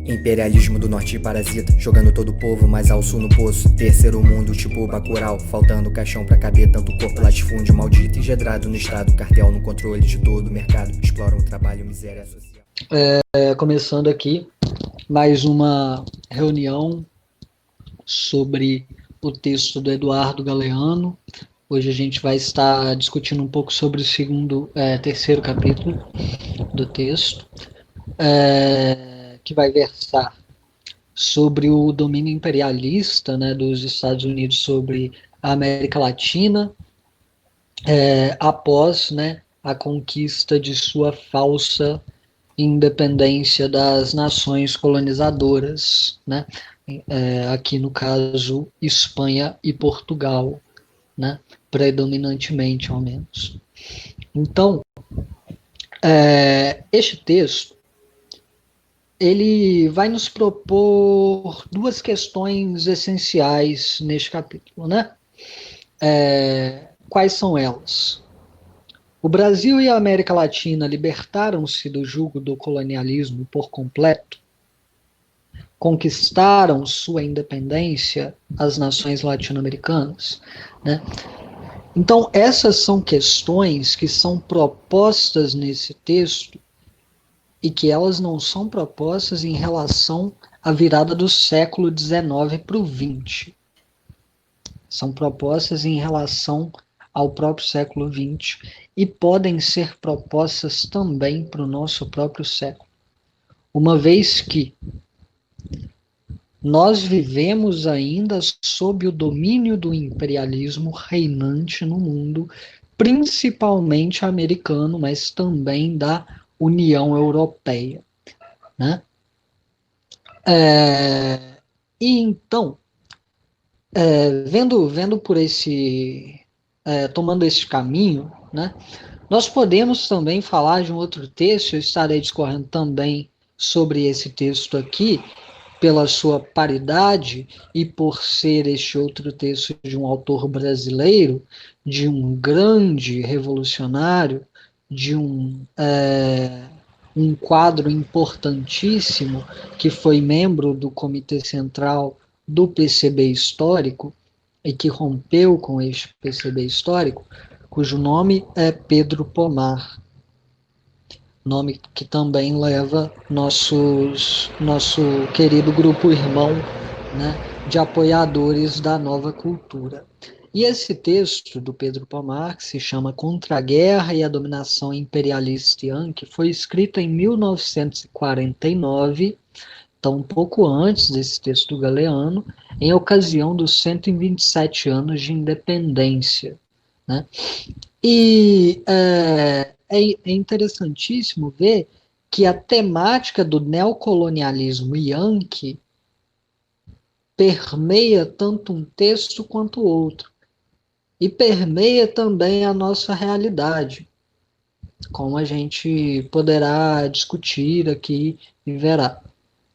Imperialismo do norte parasita, jogando todo o povo mais ao sul no poço. Terceiro mundo tipo Bacurau, faltando caixão pra caber tanto corpo latifúndio maldito engedrado no estado. Cartel no controle de todo o mercado, exploram o trabalho, miséria social. Começando aqui mais uma reunião sobre o texto do Eduardo Galeano. Hoje a gente vai estar discutindo um pouco sobre o terceiro capítulo do texto, que vai versar sobre o domínio imperialista, né, dos Estados Unidos sobre a América Latina, após, né, a conquista de sua falsa independência das nações colonizadoras, né, aqui no caso Espanha e Portugal, né, predominantemente ao menos. Então, este texto ele vai nos propor duas questões essenciais neste capítulo, né? Quais são elas? O Brasil e a América Latina libertaram-se do jugo do colonialismo por completo? Conquistaram sua independência as nações latino-americanas, né? Então, essas são questões que são propostas nesse texto e que elas não são propostas em relação à virada do século XIX para o XX. São propostas em relação ao próprio século XX e podem ser propostas também para o nosso próprio século. Uma vez que nós vivemos ainda sob o domínio do imperialismo reinante no mundo, principalmente americano, mas também da União Europeia, né? E então, vendo por tomando esse caminho, né? Nós podemos também falar de um outro texto. Eu estarei discorrendo também sobre esse texto aqui, pela sua paridade e por ser este outro texto de um autor brasileiro, de um grande revolucionário, de um quadro importantíssimo que foi membro do Comitê Central do PCB Histórico e que rompeu com este PCB Histórico, cujo nome é Pedro Pomar, nome que também leva nosso querido grupo irmão, né, de apoiadores da nova cultura. E esse texto do Pedro Pomar, que se chama Contra a Guerra e a Dominação Imperialista Yankee, foi escrito em 1949, então um pouco antes desse texto do Galeano, em ocasião dos 127 anos de independência, né? E é interessantíssimo ver que a temática do neocolonialismo yankee permeia tanto um texto quanto o outro. E permeia também a nossa realidade, como a gente poderá discutir aqui e verá,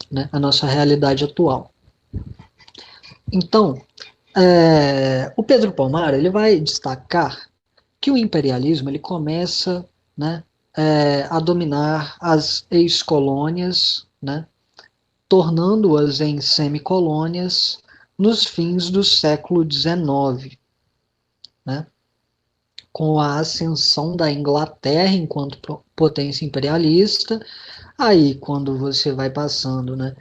né, a nossa realidade atual. Então, o Pedro Pomar ele vai destacar que o imperialismo ele começa, né, a dominar as ex-colônias, né, tornando-as em semicolônias nos fins do século XIX, né, com a ascensão da Inglaterra enquanto potência imperialista. Aí, quando você vai passando, né,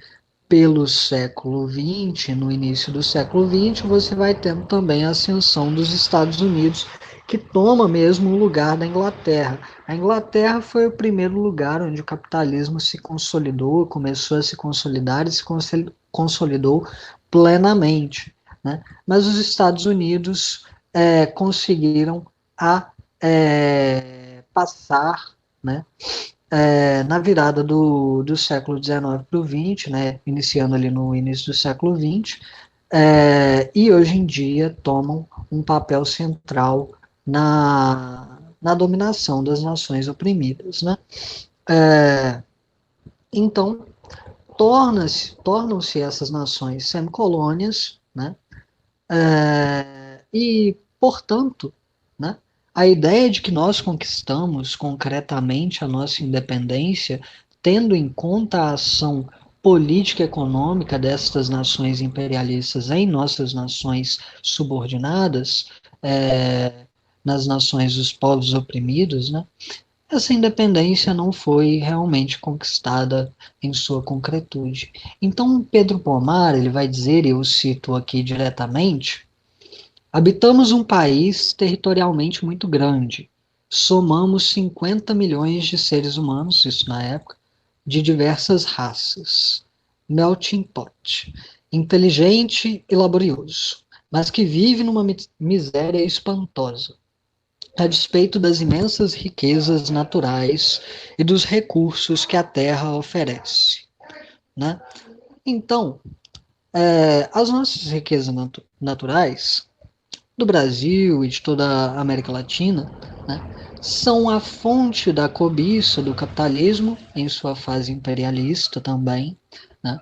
pelo século XX, no início do século XX, você vai tendo também a ascensão dos Estados Unidos, que toma mesmo o lugar da Inglaterra. A Inglaterra foi o primeiro lugar onde o capitalismo se consolidou, começou a se consolidar e se consolidou plenamente, né? Mas os Estados Unidos conseguiram passar, né, na virada do século XIX para o XX, né, iniciando ali no início do século XX, e hoje em dia tomam um papel central na dominação das nações oprimidas, né? Então, tornam-se essas nações semicolônias, né? E, portanto, né, a ideia de que nós conquistamos concretamente a nossa independência, tendo em conta a ação política econômica destas nações imperialistas em nossas nações subordinadas, nas nações dos povos oprimidos, né? Essa independência não foi realmente conquistada em sua concretude. Então, Pedro Pomar, ele vai dizer, e eu cito aqui diretamente: habitamos um país territorialmente muito grande. Somamos 50 milhões de seres humanos, isso na época, de diversas raças. Melting pot. Inteligente e laborioso, mas que vive numa miséria espantosa, a despeito das imensas riquezas naturais e dos recursos que a terra oferece, né? Então, as nossas riquezas naturais do Brasil e de toda a América Latina, né, são a fonte da cobiça do capitalismo em sua fase imperialista também, né,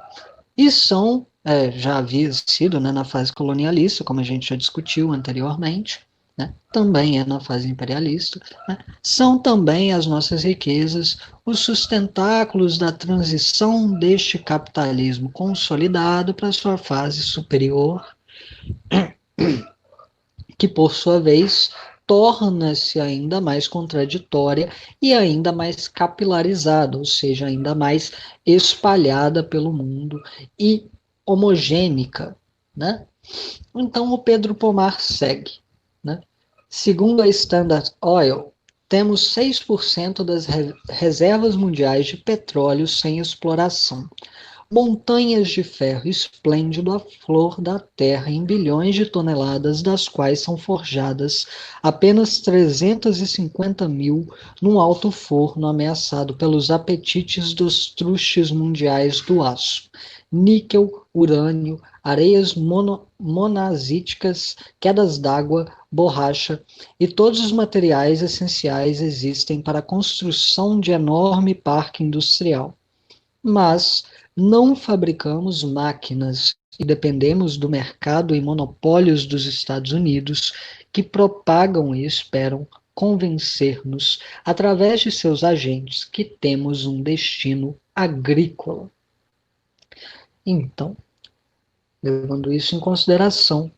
e são, já havia sido, né, na fase colonialista, como a gente já discutiu anteriormente, né, também é na fase imperialista, né, são também as nossas riquezas, os sustentáculos da transição deste capitalismo consolidado para sua fase superior, que por sua vez torna-se ainda mais contraditória e ainda mais capilarizada, ou seja, ainda mais espalhada pelo mundo e homogênica, né? Então o Pedro Pomar segue, né? Segundo a Standard Oil, temos 6% das reservas mundiais de petróleo sem exploração, montanhas de ferro esplêndido à flor da terra em bilhões de toneladas, das quais são forjadas apenas 350 mil num alto forno ameaçado pelos apetites dos trustes mundiais do aço. Níquel, urânio, areias monazíticas, quedas d'água, borracha e todos os materiais essenciais existem para a construção de enorme parque industrial. Mas não fabricamos máquinas e dependemos do mercado e monopólios dos Estados Unidos, que propagam e esperam convencer-nos, através de seus agentes, que temos um destino agrícola. Então, levando isso em consideração,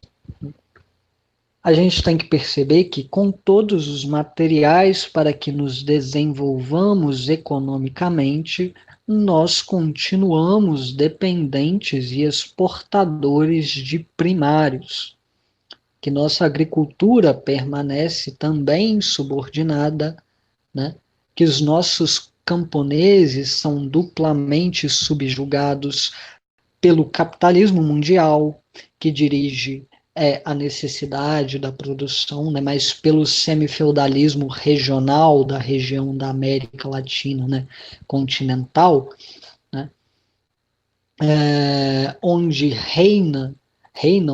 a gente tem que perceber que, com todos os materiais para que nos desenvolvamos economicamente, nós continuamos dependentes e exportadores de primários, que nossa agricultura permanece também subordinada, né? Que os nossos camponeses são duplamente subjugados pelo capitalismo mundial, que dirige a necessidade da produção, né, mas pelo semifeudalismo regional da região da América Latina, né, continental, né, onde reinam,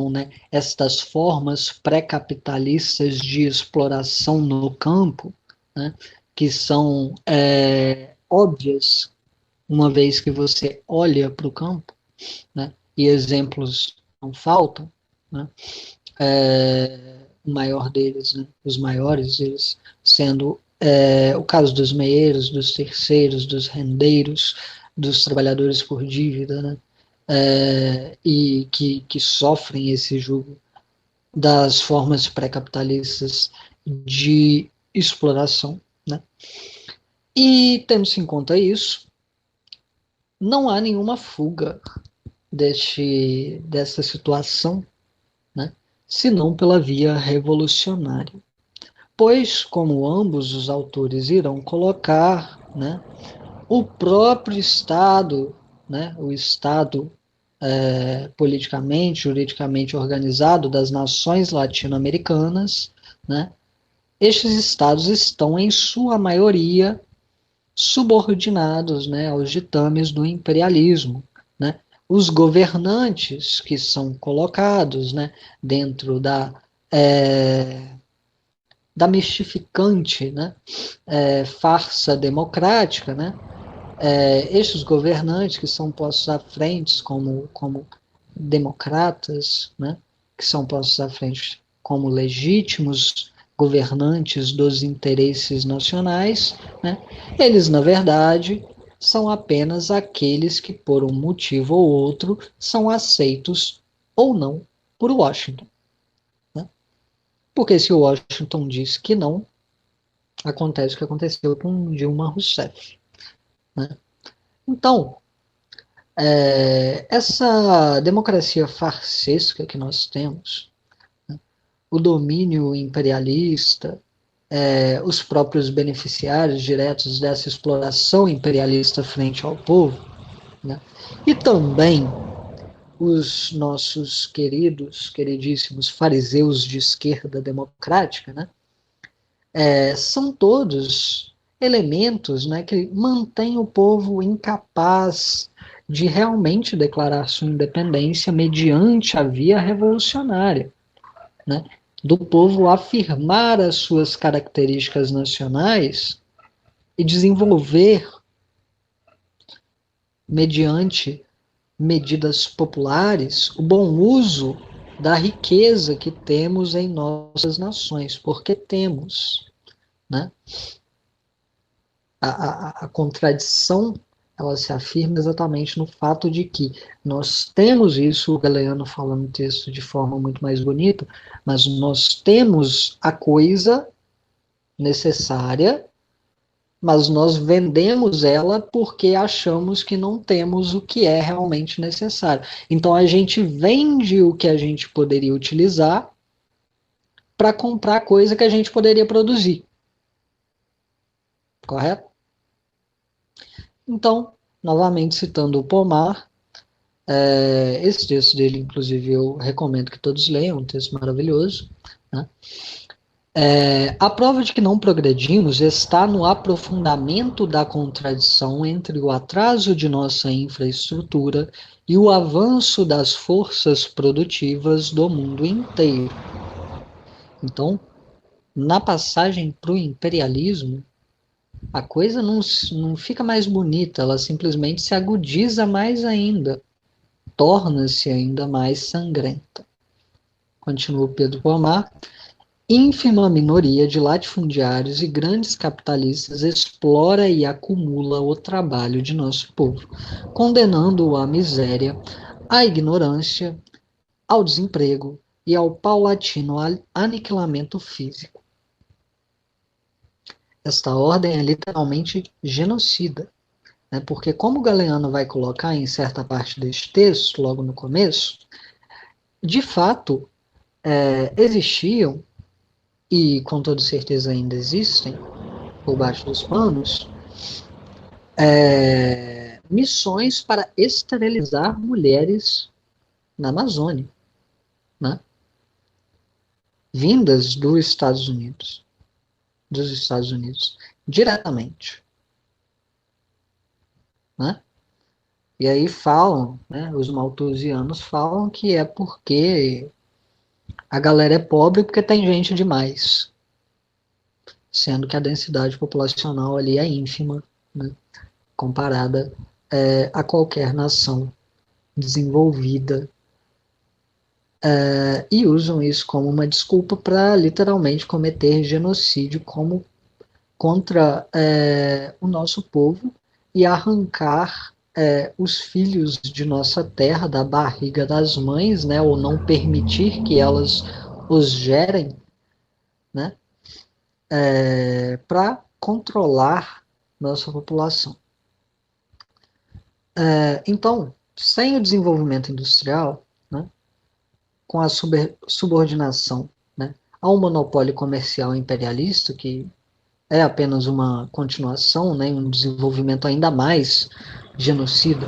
né, estas formas pré-capitalistas de exploração no campo, né, que são óbvias, uma vez que você olha para o campo, né, e exemplos não faltam, né, o maior deles, né, os maiores deles, sendo o caso dos meeiros, dos terceiros, dos rendeiros, dos trabalhadores por dívida, né, e que sofrem esse jugo das formas pré-capitalistas de exploração, né. E tendo-se em conta isso, não há nenhuma fuga dessa situação, né, senão pela via revolucionária. Pois, como ambos os autores irão colocar, né, o próprio Estado, né, o Estado politicamente, juridicamente organizado das nações latino-americanas, né, estes estados estão, em sua maioria, subordinados, né, aos ditames do imperialismo, né. Os governantes que são colocados, né, dentro da mistificante, né, farsa democrática, né, estes governantes que são postos à frente como democratas, né, que são postos à frente como legítimos governantes dos interesses nacionais, né, eles, na verdade, são apenas aqueles que, por um motivo ou outro, são aceitos ou não por Washington. Né? Porque se Washington diz que não, acontece o que aconteceu com Dilma Rousseff. Né? Então, essa democracia farsesca que nós temos, né? O domínio imperialista, os próprios beneficiários diretos dessa exploração imperialista frente ao povo, né? E também os nossos queridíssimos fariseus de esquerda democrática, né? São todos elementos, né, que mantêm o povo incapaz de realmente declarar sua independência mediante a via revolucionária, né? Do povo afirmar as suas características nacionais e desenvolver, mediante medidas populares, o bom uso da riqueza que temos em nossas nações, porque temos, né? A contradição, ela se afirma exatamente no fato de que nós temos isso, o Galeano fala no texto de forma muito mais bonita, mas nós temos a coisa necessária, mas nós vendemos ela porque achamos que não temos o que é realmente necessário. Então a gente vende o que a gente poderia utilizar para comprar coisa que a gente poderia produzir. Correto? Então, novamente citando o Pomar, esse texto dele, inclusive, eu recomendo que todos leiam, um texto maravilhoso, né? A prova de que não progredimos está no aprofundamento da contradição entre o atraso de nossa infraestrutura e o avanço das forças produtivas do mundo inteiro. Então, na passagem para o imperialismo, a coisa não fica mais bonita, ela simplesmente se agudiza mais ainda, torna-se ainda mais sangrenta. Continua Pedro Pomar. Ínfima minoria de latifundiários e grandes capitalistas explora e acumula o trabalho de nosso povo, condenando-o à miséria, à ignorância, ao desemprego e ao paulatino aniquilamento físico. Esta ordem é literalmente genocida, né? Porque, como Galeano vai colocar em certa parte deste texto, logo no começo, de fato, existiam, e com toda certeza ainda existem, por baixo dos panos, missões para esterilizar mulheres na Amazônia, né? Vindas dos Estados Unidos, diretamente, né? E aí falam, né, os malthusianos falam que é porque a galera é pobre porque tem gente demais, sendo que a densidade populacional ali é ínfima, né, comparada a qualquer nação desenvolvida, e usam isso como uma desculpa para literalmente cometer genocídio contra o nosso povo e arrancar os filhos de nossa terra da barriga das mães, né, ou não permitir que elas os gerem, né, para controlar nossa população. Então, sem o desenvolvimento industrial, né, com a subordinação, né, ao monopólio comercial imperialista, que é apenas uma continuação, né, um desenvolvimento ainda mais genocida,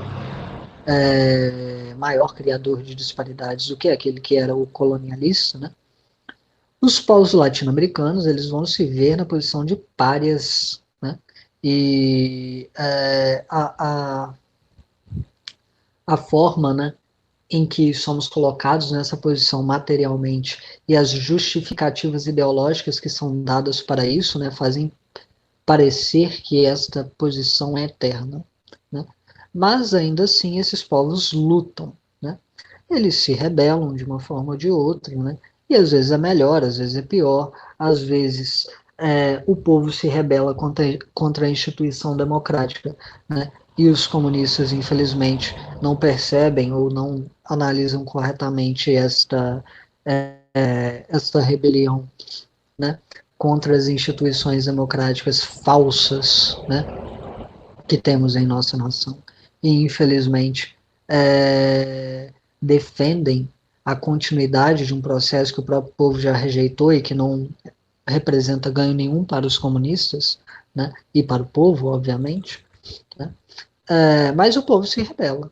maior criador de disparidades do que aquele que era o colonialista, né, os povos latino-americanos eles vão se ver na posição de párias, né, e a forma, né, em que somos colocados nessa posição materialmente e as justificativas ideológicas que são dadas para isso, né, fazem parecer que esta posição é eterna, né? Mas ainda assim esses povos lutam, né? Eles se rebelam de uma forma ou de outra, né? E às vezes é melhor, às vezes é pior, às vezes o povo se rebela contra a instituição democrática, né, e os comunistas, infelizmente, não percebem ou não analisam corretamente esta rebelião, né, contra as instituições democráticas falsas, né, que temos em nossa nação. E, infelizmente, defendem a continuidade de um processo que o próprio povo já rejeitou e que não representa ganho nenhum para os comunistas, né, e para o povo, obviamente, né, mas o povo se rebela.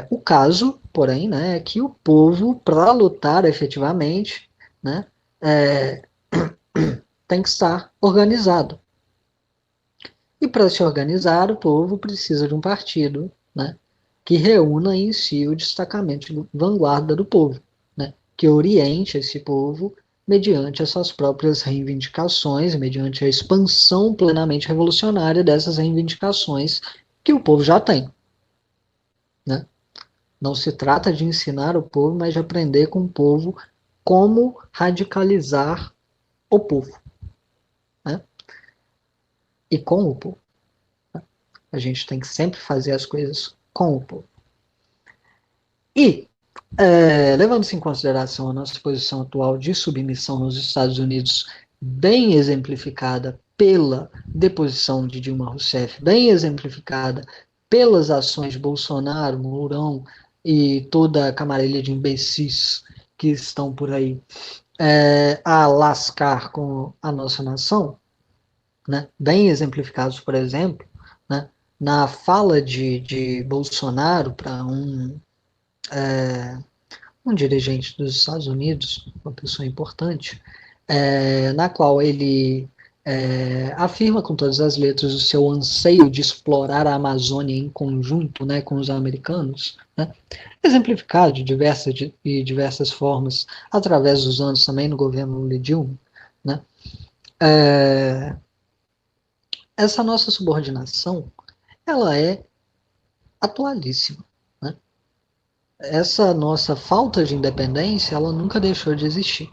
O caso, porém, né, é que o povo, para lutar efetivamente, né, é, tem que estar organizado. E para se organizar, o povo precisa de um partido, né, que reúna em si o destacamento de vanguarda do povo, né, que oriente esse povo mediante as suas próprias reivindicações, mediante a expansão plenamente revolucionária dessas reivindicações que o povo já tem, né? Não se trata de ensinar o povo, mas de aprender com o povo como radicalizar o povo, né? E com o povo. A gente tem que sempre fazer as coisas com o povo. E, levando-se em consideração a nossa posição atual de submissão nos Estados Unidos, bem exemplificada pela deposição de Dilma Rousseff, bem exemplificada pelas ações de Bolsonaro, Mourão e toda a camarilha de imbecis que estão por aí a lascar com a nossa nação, né? Bem exemplificados, por exemplo, né, na fala de Bolsonaro para um dirigente dos Estados Unidos, uma pessoa importante, na qual ele afirma com todas as letras o seu anseio de explorar a Amazônia em conjunto, né, com os americanos, né, exemplificado de diversas formas através dos anos também no governo Lula e Dilma, né. Essa nossa subordinação, ela é atualíssima, né? Essa nossa falta de independência, ela nunca deixou de existir.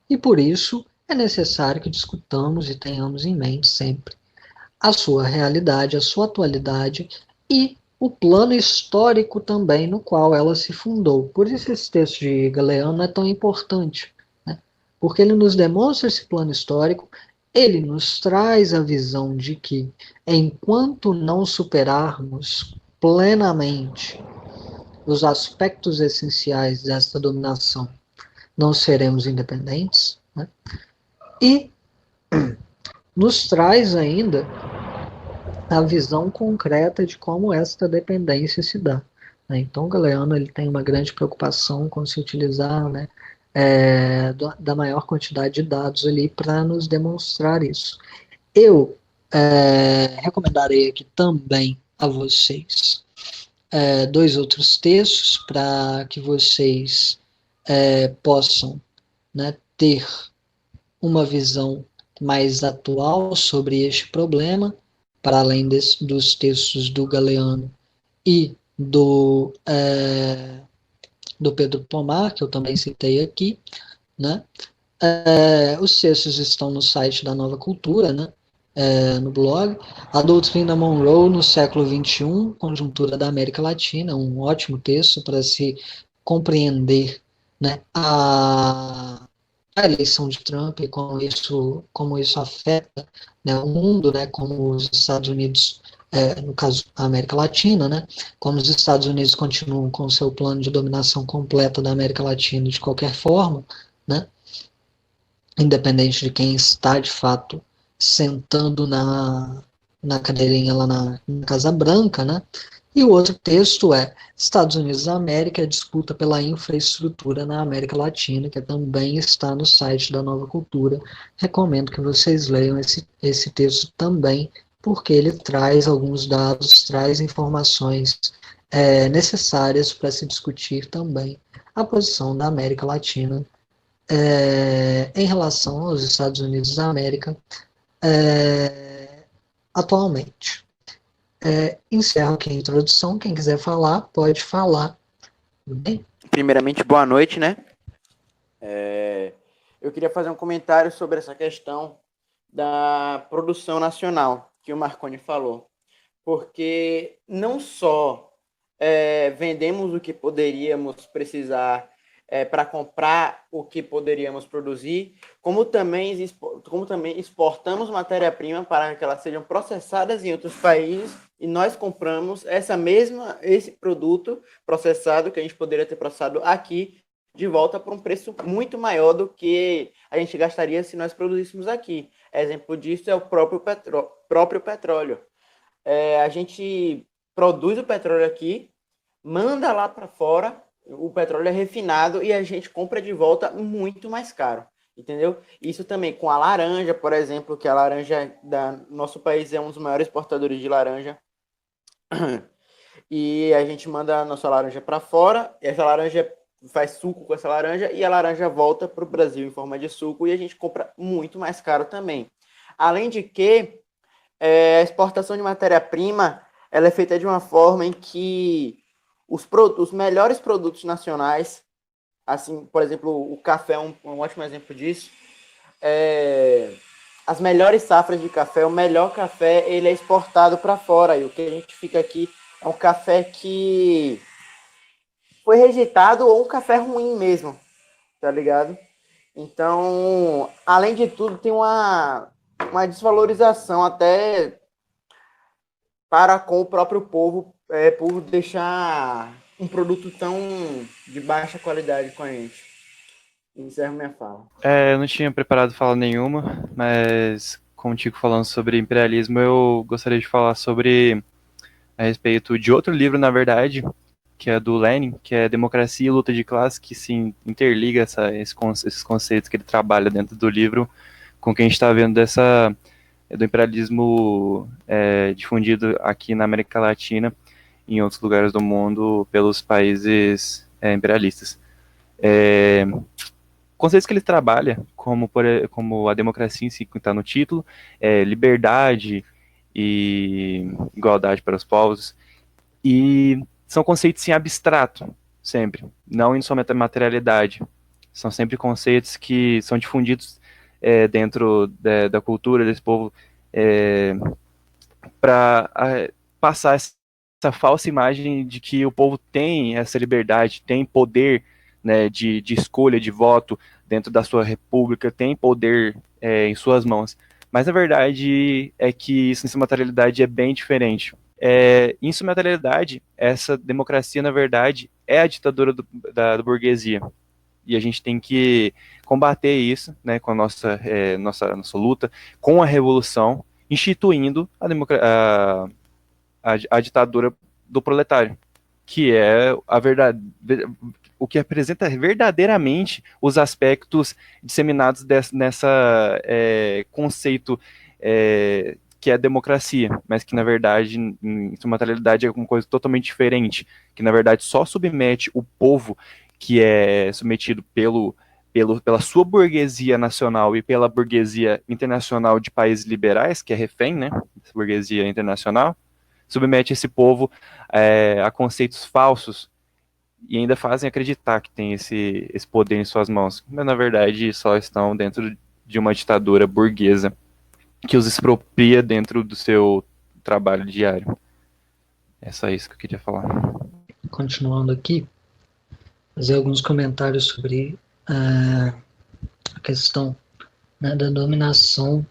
E por isso é necessário que discutamos e tenhamos em mente sempre a sua realidade, a sua atualidade e o plano histórico também no qual ela se fundou. Por isso esse texto de Galeano é tão importante, né? Porque ele nos demonstra esse plano histórico, ele nos traz a visão de que enquanto não superarmos plenamente os aspectos essenciais desta dominação, não seremos independentes, né? E nos traz ainda a visão concreta de como esta dependência se dá, né? Então, o Galeano ele tem uma grande preocupação com se utilizar, né, da maior quantidade de dados ali para nos demonstrar isso. Eu recomendarei aqui também a vocês dois outros textos para que vocês possam, né, ter uma visão mais atual sobre este problema, para além dos textos do Galeano e do Pedro Pomar, que eu também citei aqui, né? Os textos estão no site da Nova Cultura, né? No blog. A Doutrina Monroe no século XXI, Conjuntura da América Latina, um ótimo texto para se compreender, né, a eleição de Trump e como isso afeta, né, o mundo, né, como os Estados Unidos, no caso a América Latina, né, como os Estados Unidos continuam com o seu plano de dominação completa da América Latina de qualquer forma, né, independente de quem está de fato sentando na cadeirinha lá na Casa Branca, né? E o outro texto é Estados Unidos da América, a disputa pela infraestrutura na América Latina, que também está no site da Nova Cultura. Recomendo que vocês leiam esse texto também, porque ele traz alguns dados, traz informações necessárias para se discutir também a posição da América Latina em relação aos Estados Unidos da América atualmente. Encerro aqui a introdução. Quem quiser falar, pode falar. Tudo bem? Primeiramente, boa noite, né? Eu queria fazer um comentário sobre essa questão da produção nacional que o Marconi falou. porque não só vendemos o que poderíamos precisar para comprar o que poderíamos produzir, como também exportamos matéria-prima para que elas sejam processadas em outros países e nós compramos esse produto processado que a gente poderia ter processado aqui de volta por um preço muito maior do que a gente gastaria se nós produzíssemos aqui. Exemplo disso é o próprio petróleo. A gente produz o petróleo aqui, manda lá para fora, o petróleo é refinado e a gente compra de volta muito mais caro, entendeu? Isso também com a laranja, por exemplo, que a laranja do nosso país é um dos maiores exportadores de laranja. E a gente manda a nossa laranja para fora, e essa laranja faz suco com essa laranja e a laranja volta para o Brasil em forma de suco e a gente compra muito mais caro também. Além de que a exportação de matéria-prima ela é feita de uma forma em que os melhores produtos nacionais, assim, por exemplo, o café é um ótimo exemplo disso, as melhores safras de café, o melhor café, ele é exportado para fora, e o que a gente fica aqui é um café que foi rejeitado ou um café ruim mesmo, tá ligado? Então, além de tudo, tem uma desvalorização até para com o próprio povo por deixar um produto tão de baixa qualidade com a gente. Encerro minha fala. Eu não tinha preparado fala nenhuma, mas como o Tico falando sobre imperialismo, eu gostaria de falar a respeito de outro livro, na verdade, que é do Lenin, que é Democracia e Luta de Classe, que se interliga esses conceitos que ele trabalha dentro do livro com o que a gente está vendo do imperialismo difundido aqui na América Latina e em outros lugares do mundo pelos países imperialistas. Conceitos que ele trabalha, como a democracia em si, que está no título, liberdade e igualdade para os povos, e são conceitos em abstrato, sempre, não em sua materialidade. São sempre conceitos que são difundidos dentro da cultura desse povo para passar essa falsa imagem de que o povo tem essa liberdade, tem poder, né, de escolha, de voto dentro da sua república, tem poder em suas mãos. Mas a verdade é que isso em sua materialidade é bem diferente. Em sua materialidade, essa democracia, na verdade, é a ditadura da burguesia. E a gente tem que combater isso, né, com a nossa luta, com a revolução, instituindo a ditadura do proletário, que é o que apresenta verdadeiramente os aspectos disseminados nessa conceito que é a democracia, mas que na verdade, em sua materialidade, é uma coisa totalmente diferente, que na verdade só submete o povo que é submetido pela sua burguesia nacional e pela burguesia internacional de países liberais, que é refém, né, essa burguesia internacional, submete esse povo a conceitos falsos e ainda fazem acreditar que tem esse poder em suas mãos, mas na verdade só estão dentro de uma ditadura burguesa que os expropria dentro do seu trabalho diário. É só isso que eu queria falar. Continuando aqui, fazer alguns comentários sobre a questão, né, da dominação,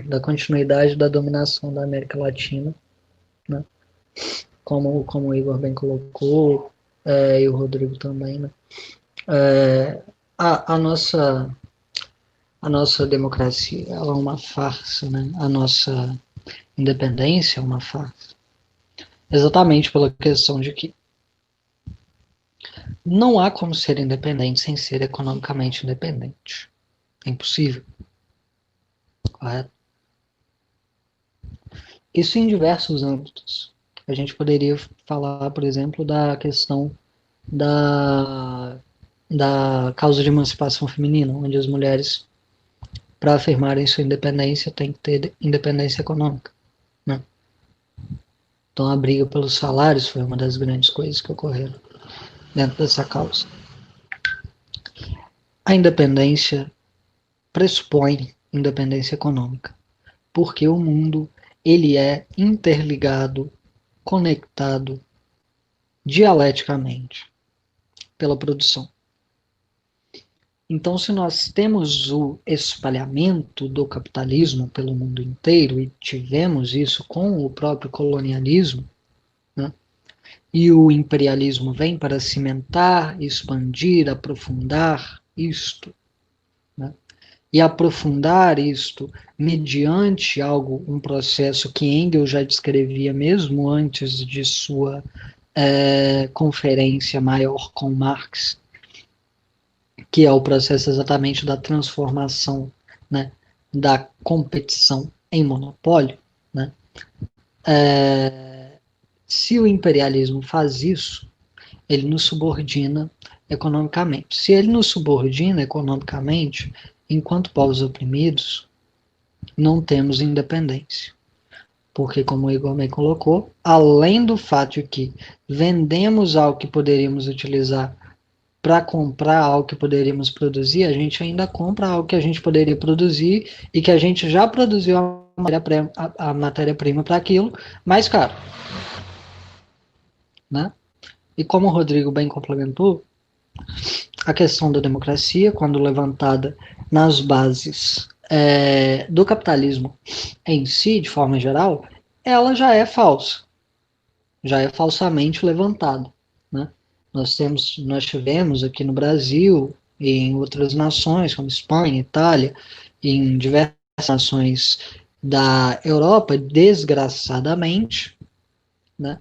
da continuidade da dominação da América Latina, né, como o Igor bem colocou, e o Rodrigo também, né. A nossa democracia ela é uma farsa, né? A nossa independência é uma farsa. Exatamente pela questão de que não há como ser independente sem ser economicamente independente. É impossível. Correto? Isso em diversos âmbitos. A gente poderia falar, por exemplo, da questão da causa de emancipação feminina, onde as mulheres, para afirmarem sua independência, têm que ter independência econômica, né? Então a briga pelos salários foi uma das grandes coisas que ocorreram dentro dessa causa. A independência pressupõe independência econômica, porque o mundo ele é interligado, conectado dialeticamente pela produção. Então, se nós temos o espalhamento do capitalismo pelo mundo inteiro, e tivemos isso com o próprio colonialismo, né, e o imperialismo vem para cimentar, expandir, aprofundar isto, né, e aprofundar isto mediante um processo que Engels já descrevia mesmo antes de sua conferência maior com Marx, que é o processo exatamente da transformação, né, da competição em monopólio, né? Se o imperialismo faz isso, ele nos subordina economicamente. Se ele nos subordina economicamente, enquanto povos oprimidos, não temos independência. Porque, como o Igor bem colocou, além do fato de que vendemos algo que poderíamos utilizar para comprar algo que poderíamos produzir, a gente ainda compra algo que a gente poderia produzir e que a gente já produziu a matéria-prima para aquilo mais caro. Né? E como o Rodrigo bem complementou, a questão da democracia, quando levantada nas bases do capitalismo em si, de forma geral, ela já é falsa, já é falsamente levantada. Né? Nós tivemos aqui no Brasil e em outras nações, como Espanha, Itália, e em diversas nações da Europa, desgraçadamente, né,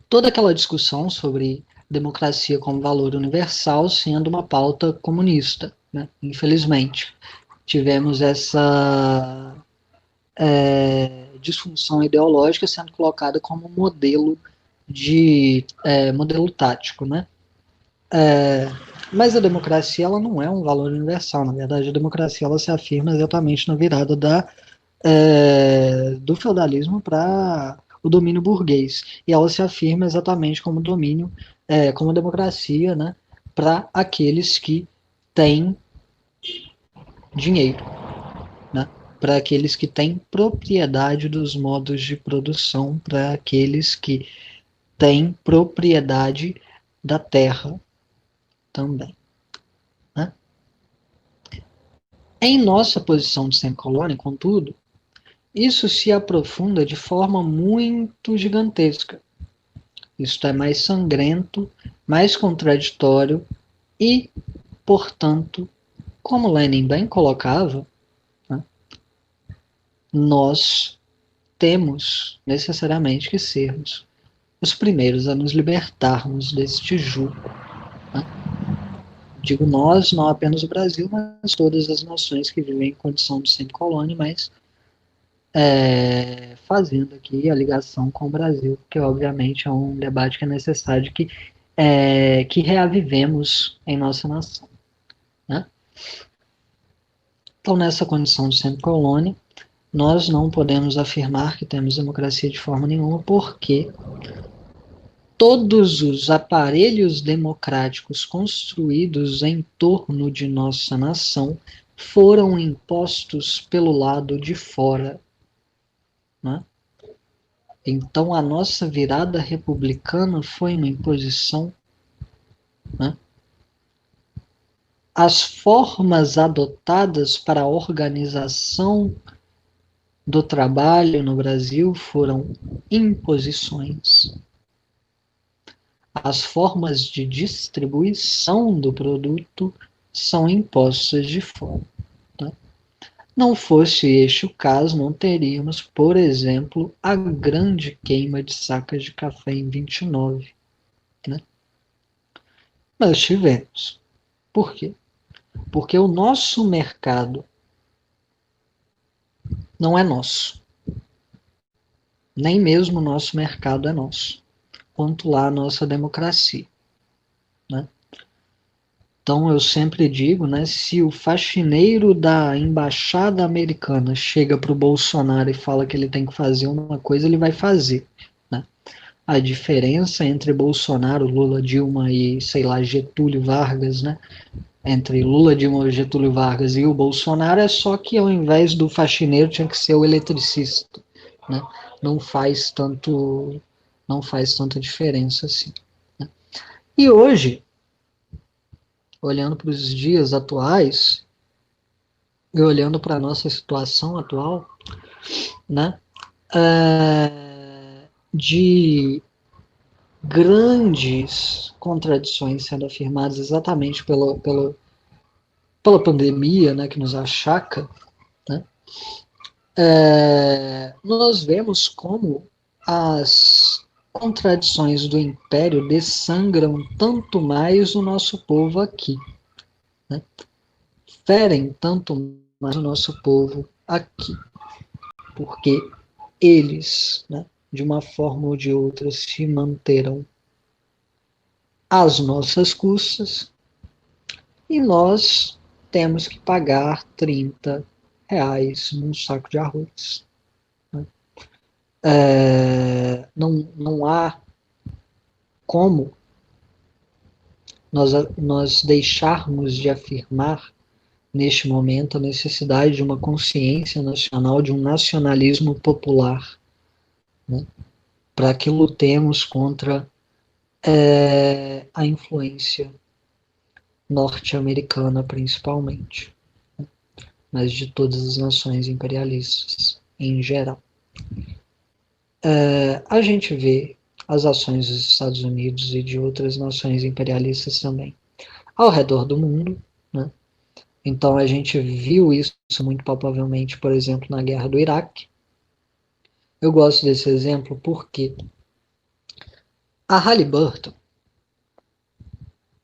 toda aquela discussão sobre democracia como valor universal sendo uma pauta comunista, né? Infelizmente. Tivemos essa disfunção ideológica sendo colocada como modelo modelo tático, né? Mas a democracia ela não é um valor universal, na verdade a democracia ela se afirma exatamente na virada do feudalismo para o domínio burguês, e ela se afirma exatamente como domínio, como democracia, né, para aqueles que têm dinheiro, né, para aqueles que têm propriedade dos modos de produção, para aqueles que têm propriedade da terra também. Né? Em nossa posição de semi-colônia, contudo, isso se aprofunda de forma muito gigantesca. Isso é mais sangrento, mais contraditório e, portanto, como Lenin bem colocava, né, nós temos necessariamente que sermos os primeiros a nos libertarmos deste jugo. Né? Digo nós, não apenas o Brasil, mas todas as nações que vivem em condição de semi-colônia, mas fazendo aqui a ligação com o Brasil, que obviamente é um debate que é necessário que reavivemos em nossa nação. Né? Então, nessa condição de semi-colônia, nós não podemos afirmar que temos democracia de forma nenhuma, porque todos os aparelhos democráticos construídos em torno de nossa nação foram impostos pelo lado de fora. Né? Então a nossa virada republicana foi uma imposição. Né? As formas adotadas para a organização do trabalho no Brasil foram imposições. As formas de distribuição do produto são impostas de fora. Tá? Não fosse este o caso, não teríamos, por exemplo, a grande queima de sacas de café em 29. Né? Nós tivemos. Por quê? Porque o nosso mercado não é nosso. Nem mesmo o nosso mercado é nosso. Quanto lá a nossa democracia. Né? Então eu sempre digo, né, se o faxineiro da embaixada americana chega para o Bolsonaro e fala que ele tem que fazer uma coisa, ele vai fazer. Né? A diferença entre Bolsonaro, Lula, Dilma e, sei lá, Getúlio Vargas, né, entre Lula, Dilma, Getúlio Vargas e o Bolsonaro, é só que ao invés do faxineiro tinha que ser o eletricista, né? Não faz tanto, não faz tanta diferença assim, né? E hoje, olhando para os dias atuais e olhando para a nossa situação atual, né? De grandes contradições sendo afirmadas exatamente pela pandemia, né, que nos achaca, né, nós vemos como as contradições do império dessangram tanto mais o nosso povo aqui, né, ferem tanto mais o nosso povo aqui, porque eles, né, de uma forma ou de outra, se manterão às nossas custas e nós temos que pagar R$ 30 num saco de arroz. Não há como nós deixarmos de afirmar neste momento a necessidade de uma consciência nacional, de um nacionalismo popular, né, para que lutemos contra a influência norte-americana principalmente, mas de todas as nações imperialistas em geral. A gente vê as ações dos Estados Unidos e de outras nações imperialistas também ao redor do mundo, né? Então a gente viu isso muito palpavelmente, por exemplo, na guerra do Iraque. Eu gosto desse exemplo porque a Halliburton,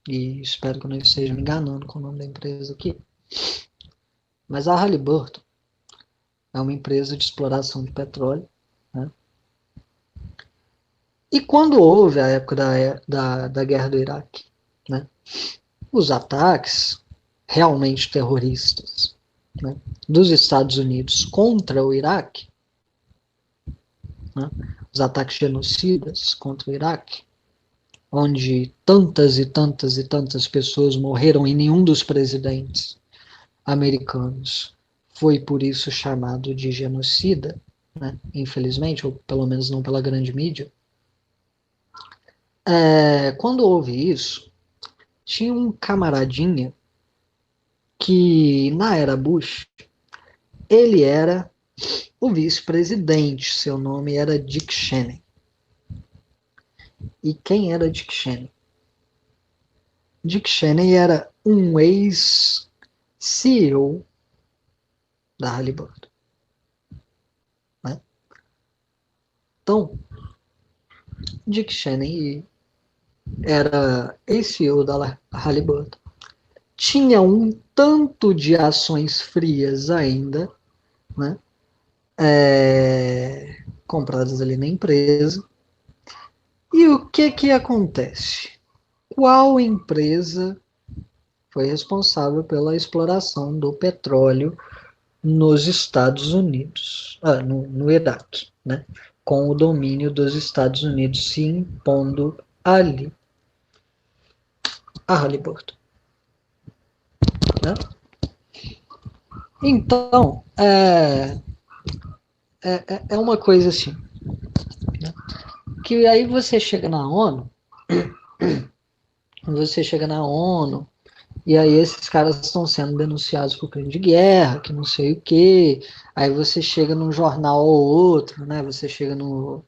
e espero que eu não esteja me enganando com o nome da empresa aqui, mas a Halliburton é uma empresa de exploração de petróleo, né? E quando houve a época da guerra do Iraque, né, os ataques realmente terroristas, né, dos Estados Unidos contra o Iraque, né, os ataques genocidas contra o Iraque, onde tantas e tantas e tantas pessoas morreram e nenhum dos presidentes americanos foi por isso chamado de genocida, né, infelizmente, ou pelo menos não pela grande mídia. Quando houve isso, tinha um camaradinha que, na era Bush, ele era o vice-presidente, seu nome era Dick Cheney. E quem era Dick Cheney? Dick Cheney era um ex-CEO da Halliburton, né? Então, Dick Cheney era ex-CEO da Halliburton. Tinha um tanto de ações frias ainda, né, compradas ali na empresa. E o que acontece? Qual empresa foi responsável pela exploração do petróleo nos Estados Unidos, no Iraque, né, com o domínio dos Estados Unidos se impondo ali? A Halliburton, né? Então, é uma coisa assim, né, que aí você chega na ONU, e aí esses caras estão sendo denunciados por crime de guerra, que não sei o quê, aí você chega num jornal ou outro, né, você chega no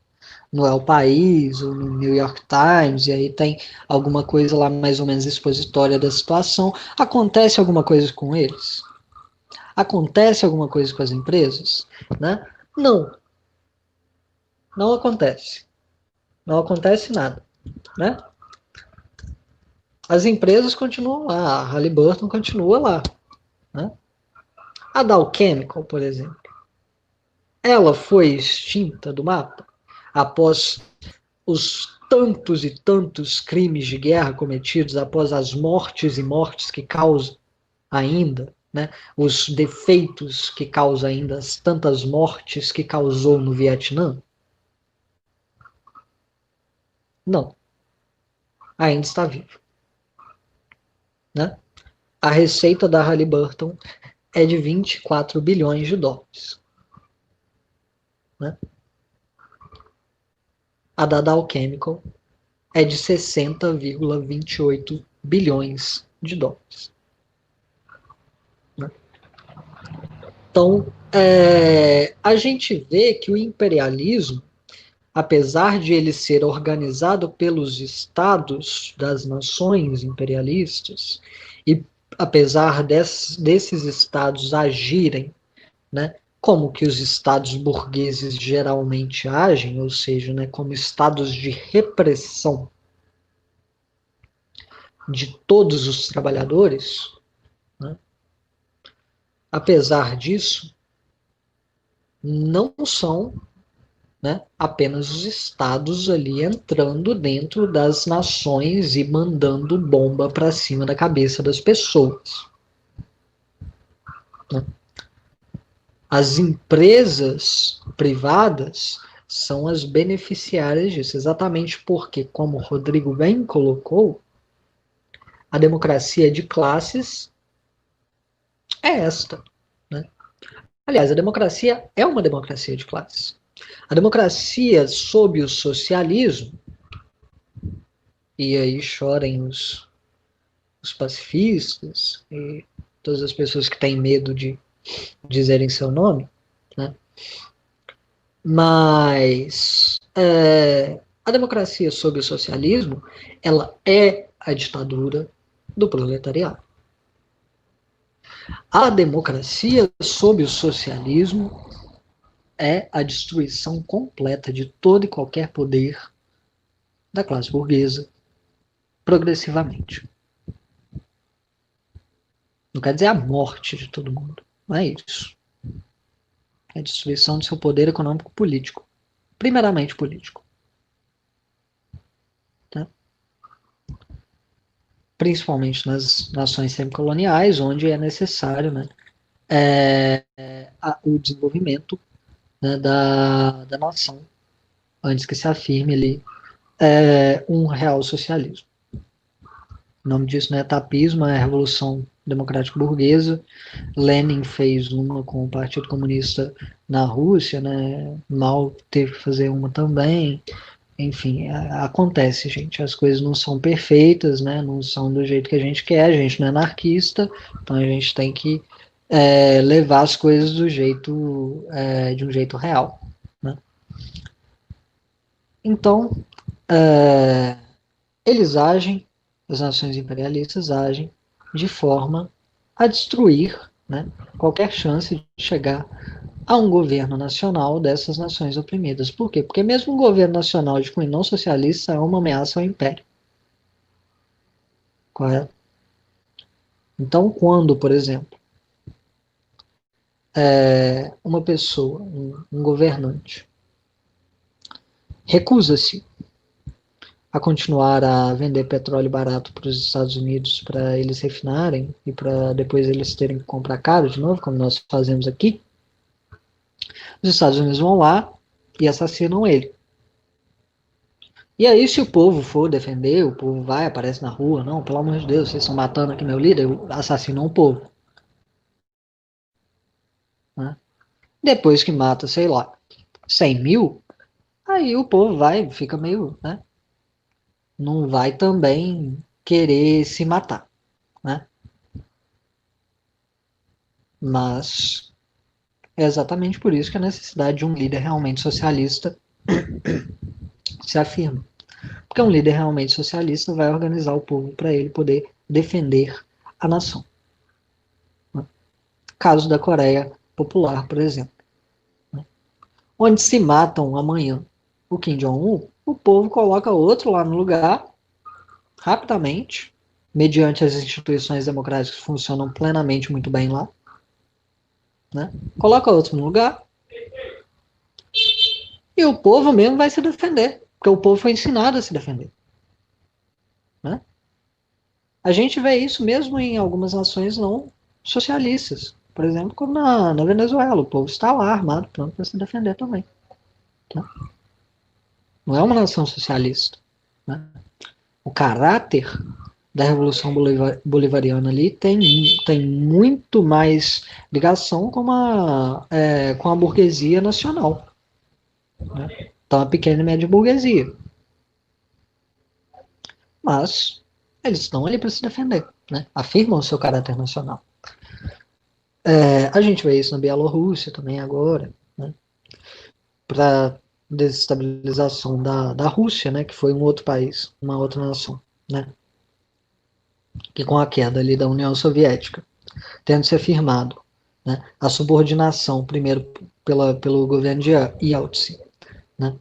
El País, ou no New York Times, e aí tem alguma coisa lá mais ou menos expositória da situação. Acontece alguma coisa com eles? Acontece alguma coisa com as empresas? Né? Não. Não acontece. Não acontece nada. Né? As empresas continuam lá, a Halliburton continua lá. Né? A Dow Chemical, por exemplo, ela foi extinta do mapa após os tantos e tantos crimes de guerra cometidos, após as mortes e mortes que causa ainda, né, os defeitos que causa ainda, as tantas mortes que causou no Vietnã? Não. Ainda está vivo. Né? A receita da Halliburton é de 24 bilhões de dólares. Né? A da Dow Chemical é de 60,28 bilhões de dólares. Né? Então, a gente vê que o imperialismo, apesar de ele ser organizado pelos estados das nações imperialistas, e apesar desses estados agirem, né, como que os estados burgueses geralmente agem, ou seja, né, como estados de repressão de todos os trabalhadores, né, apesar disso, não são, né, apenas os estados ali entrando dentro das nações e mandando bomba para cima da cabeça das pessoas. Né? As empresas privadas são as beneficiárias disso, exatamente porque, como o Rodrigo bem colocou, a democracia de classes é esta. Né? Aliás, a democracia é uma democracia de classes. A democracia sob o socialismo, e aí chorem os pacifistas e todas as pessoas que têm medo de dizerem seu nome, né? Mas a democracia sob o socialismo, ela é a ditadura do proletariado. A democracia sob o socialismo é a destruição completa de todo e qualquer poder da classe burguesa, progressivamente. Não quer dizer a morte de todo mundo, não é isso. É a destruição do seu poder econômico político, primeiramente político. Tá? Principalmente nas nações semicoloniais, onde é necessário, né, o desenvolvimento, né, da nação, antes que se afirme ali um real socialismo. O nome disso não é etapismo, é a Revolução Democrática Burguesa. Lenin fez uma com o Partido Comunista na Rússia, né? Mao teve que fazer uma também. Enfim, acontece, gente. As coisas não são perfeitas, né? Não são do jeito que a gente quer. A gente não é anarquista, então a gente tem que levar as coisas do jeito, de um jeito real. Né? Então, eles agem, as nações imperialistas agem de forma a destruir, né, qualquer chance de chegar a um governo nacional dessas nações oprimidas. Por quê? Porque mesmo um governo nacional de cunho não socialista é uma ameaça ao império. Correto? Então, quando, por exemplo, uma pessoa, um governante, recusa-se a continuar a vender petróleo barato para os Estados Unidos para eles refinarem e para depois eles terem que comprar caro de novo, como nós fazemos aqui, os Estados Unidos vão lá e assassinam ele. E aí, se o povo for defender, o povo vai, aparece na rua, não, pelo amor de Deus, vocês estão matando aqui meu líder, assassinam o povo. Né? Depois que mata, sei lá, 100 mil, aí o povo vai, fica meio, né? Não vai também querer se matar, né? Mas é exatamente por isso que a necessidade de um líder realmente socialista se afirma. Porque um líder realmente socialista vai organizar o povo para ele poder defender a nação. Caso da Coreia Popular, por exemplo. Onde se matam amanhã o Kim Jong-un, o povo coloca outro lá no lugar, rapidamente, mediante as instituições democráticas que funcionam plenamente muito bem lá. Né? Coloca outro no lugar e o povo mesmo vai se defender, porque o povo foi ensinado a se defender. Né? A gente vê isso mesmo em algumas nações não socialistas, por exemplo, como na Venezuela, o povo está lá armado, pronto para se defender também. Tá? Não é uma nação socialista. Né? O caráter da Revolução Bolivariana ali tem muito mais ligação com a burguesia nacional, né? Então, a pequena e média burguesia. Mas eles estão ali para se defender, né? Afirmam o seu caráter nacional. A gente vê isso na Bielorrússia também agora, né? Para desestabilização da Rússia, né? Que foi um outro país, uma outra nação, né? Que com a queda ali da União Soviética, tendo se afirmado, né, a subordinação, primeiro pelo governo de Yeltsin, né,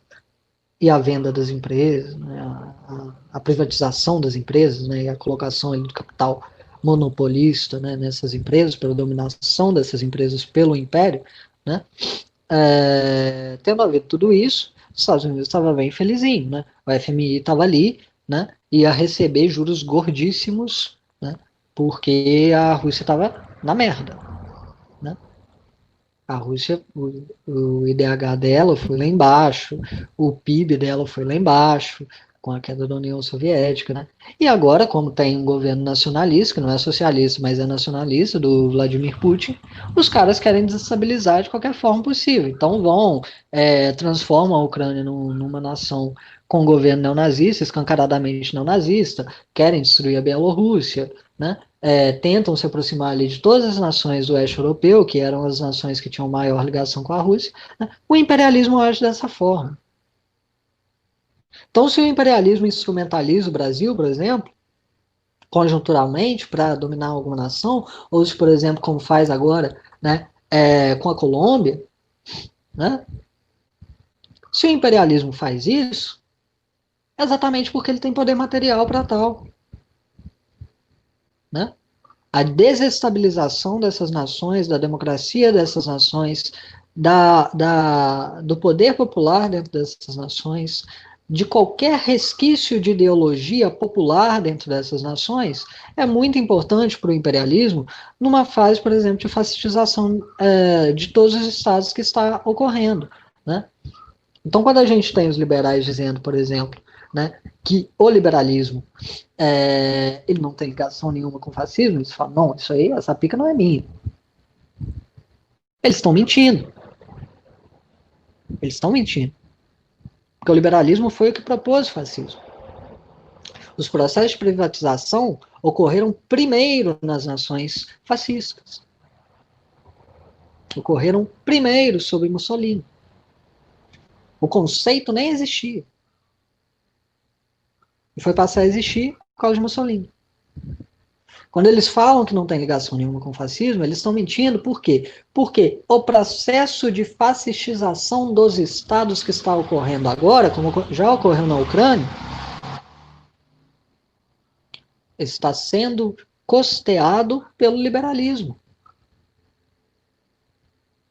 e a venda das empresas, né, a privatização das empresas, né, e a colocação ali do capital monopolista, né, nessas empresas, pela dominação dessas empresas pelo Império, né, tendo havido tudo isso, os Estados Unidos estava bem felizinho, né, o FMI estava ali, né, ia receber juros gordíssimos, né, porque a Rússia estava na merda, né? A Rússia, o IDH dela foi lá embaixo, o PIB dela foi lá embaixo, com a queda da União Soviética, né? E agora, como tem um governo nacionalista, que não é socialista, mas é nacionalista, do Vladimir Putin, os caras querem desestabilizar de qualquer forma possível. Então transformam a Ucrânia numa nação com governo neonazista, escancaradamente neonazista, querem destruir a Bielorrússia, né? Tentam se aproximar ali de todas as nações do oeste europeu, que eram as nações que tinham maior ligação com a Rússia, né? O imperialismo age dessa forma. Então, se o imperialismo instrumentaliza o Brasil, por exemplo, conjunturalmente, para dominar alguma nação, ou se, por exemplo, como faz agora, né, com a Colômbia, né, se o imperialismo faz isso, é exatamente porque ele tem poder material para tal. Né? A desestabilização dessas nações, da democracia dessas nações, do poder popular dentro dessas nações, de qualquer resquício de ideologia popular dentro dessas nações, é muito importante para o imperialismo numa fase, por exemplo, de fascistização de todos os estados que está ocorrendo. Né? Então, quando a gente tem os liberais dizendo, por exemplo, né, que o liberalismo ele não tem ligação nenhuma com o fascismo, eles falam, não, isso aí, essa pica não é minha. Eles estão mentindo. Eles estão mentindo. Porque o liberalismo foi o que propôs o fascismo. Os processos de privatização ocorreram primeiro nas nações fascistas. Ocorreram primeiro sob Mussolini. O conceito nem existia. E foi passar a existir por causa de Mussolini. Quando eles falam que não tem ligação nenhuma com o fascismo, eles estão mentindo. Por quê? Porque o processo de fascistização dos estados que está ocorrendo agora, como já ocorreu na Ucrânia, está sendo costeado pelo liberalismo.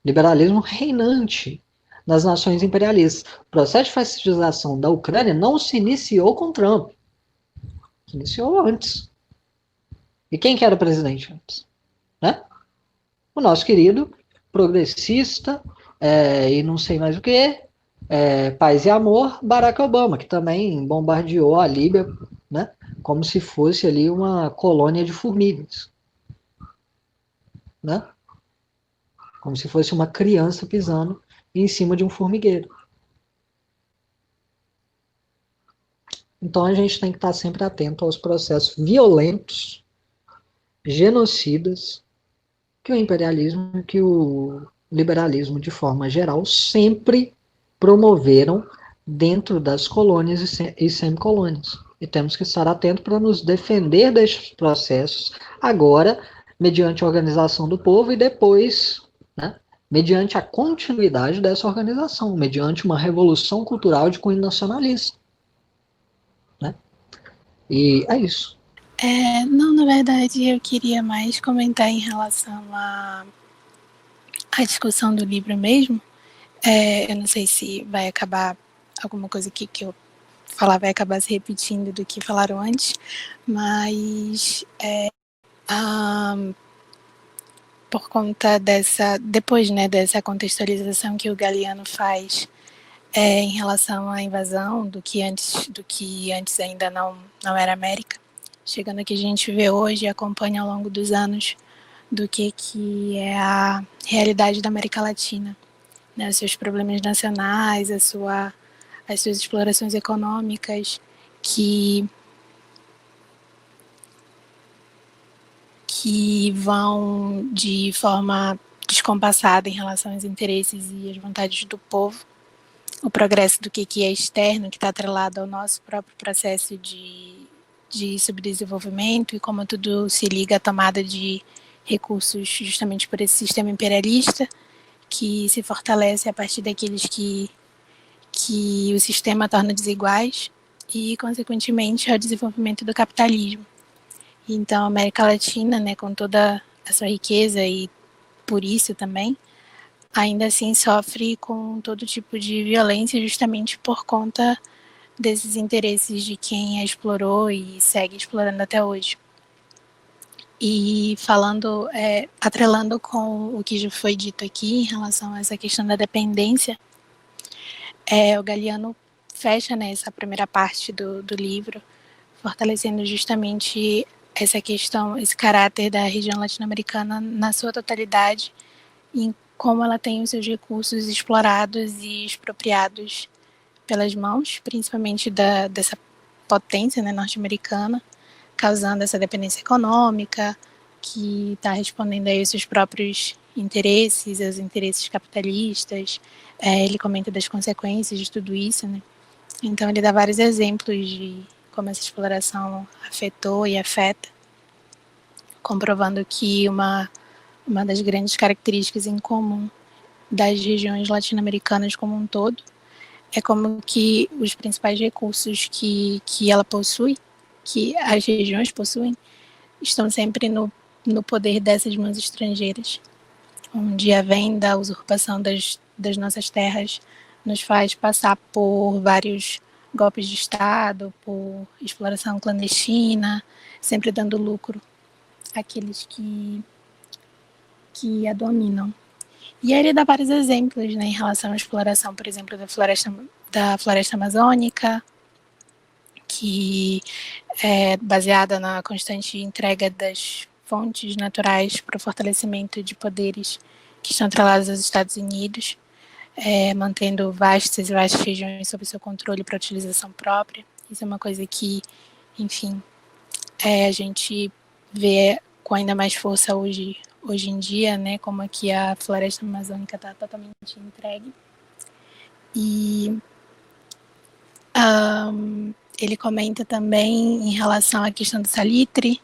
Liberalismo reinante nas nações imperialistas. O processo de fascistização da Ucrânia não se iniciou com Trump. Se iniciou antes. E quem que era o presidente antes? Né? O nosso querido progressista e não sei mais o que, paz e amor, Barack Obama, que também bombardeou a Líbia, né, como se fosse ali uma colônia de formigas. Né? Como se fosse uma criança pisando em cima de um formigueiro. Então a gente tem que estar sempre atento aos processos violentos, genocidas, que o imperialismo, que o liberalismo, de forma geral, sempre promoveram dentro das colônias e semicolônias. E temos que estar atentos para nos defender destes processos, agora, mediante a organização do povo e depois, né, mediante a continuidade dessa organização, mediante uma revolução cultural de cunho nacionalista. Né? E é isso. Não, na verdade, eu queria mais comentar em relação à discussão do livro mesmo. Eu não sei se vai acabar alguma coisa aqui que eu falar vai acabar se repetindo do que falaram antes, mas por conta depois, né, dessa contextualização que o Galeano faz em relação à invasão do que antes ainda não era América, chegando aqui a gente vê hoje e acompanha ao longo dos anos do que é a realidade da América Latina, né? Os seus problemas nacionais, as suas explorações econômicas que vão de forma descompassada em relação aos interesses e às vontades do povo, o progresso do que é externo, que está atrelado ao nosso próprio processo de subdesenvolvimento e como tudo se liga à tomada de recursos justamente por esse sistema imperialista que se fortalece a partir daqueles que o sistema torna desiguais e, consequentemente, ao desenvolvimento do capitalismo. Então, a América Latina, né, com toda a sua riqueza e por isso também, ainda assim sofre com todo tipo de violência justamente por conta desses interesses de quem a explorou e segue explorando até hoje. E falando, atrelando com o que já foi dito aqui em relação a essa questão da dependência, o Galeano fecha, né, essa primeira parte do livro, fortalecendo justamente essa questão, esse caráter da região latino-americana na sua totalidade, em como ela tem os seus recursos explorados e expropriados pelas mãos, principalmente dessa potência, né, norte-americana, causando essa dependência econômica, que está respondendo aí aos seus próprios interesses, aos interesses capitalistas. Ele comenta das consequências de tudo isso, né? Então ele dá vários exemplos de como essa exploração afetou e afeta, comprovando que uma das grandes características em comum das regiões latino-americanas como um todo é como que os principais recursos que ela possui, que as regiões possuem, estão sempre no poder dessas mãos estrangeiras, onde a venda, a usurpação das nossas terras nos faz passar por vários golpes de Estado, por exploração clandestina, sempre dando lucro àqueles que a dominam. E aí ele dá vários exemplos, né, em relação à exploração, por exemplo, da floresta amazônica, que é baseada na constante entrega das fontes naturais para o fortalecimento de poderes que estão atrelados aos Estados Unidos, mantendo vastas regiões sob seu controle para utilização própria. Isso é uma coisa que, enfim, a gente vê com ainda mais força hoje em dia, né, como aqui a floresta amazônica está totalmente entregue. E ele comenta também em relação à questão do salitre,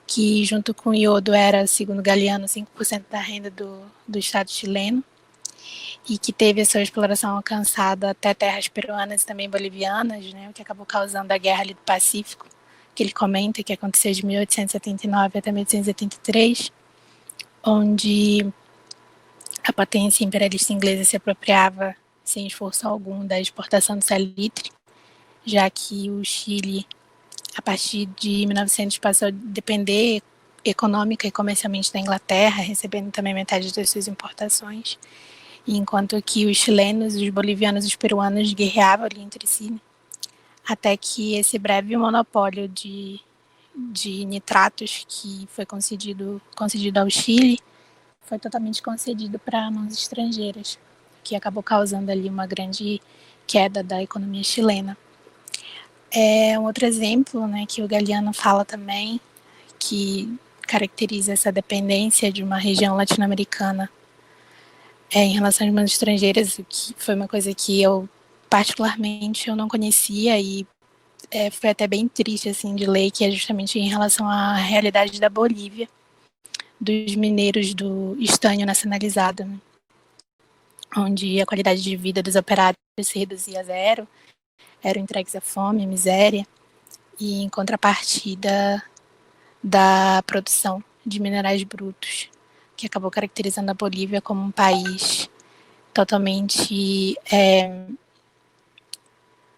que junto com o iodo era, segundo Galeano, 5% da renda do Estado chileno, e que teve a sua exploração alcançada até terras peruanas e também bolivianas, né, o que acabou causando a guerra ali do Pacífico, que ele comenta que aconteceu de 1879 até 1883, onde a potência imperialista inglesa se apropriava sem esforço algum da exportação do salitre, já que o Chile, a partir de 1900, passou a depender econômica e comercialmente da Inglaterra, recebendo também metade das suas importações, enquanto que os chilenos, os bolivianos e os peruanos guerreavam ali entre si, né? Até que esse breve monopólio de nitratos que foi concedido ao Chile foi totalmente concedido para mãos estrangeiras, que acabou causando ali uma grande queda da economia chilena. Um outro exemplo, né, que o Galeano fala também, que caracteriza essa dependência de uma região latino-americana em relação às mãos estrangeiras, que foi uma coisa que eu, particularmente, eu não conhecia e foi até bem triste assim, de ler, que é justamente em relação à realidade da Bolívia, dos mineiros do estanho nacionalizado, né? Onde a qualidade de vida dos operários se reduzia a zero, eram entregues à fome, à miséria, e em contrapartida da produção de minerais brutos, que acabou caracterizando a Bolívia como um país totalmente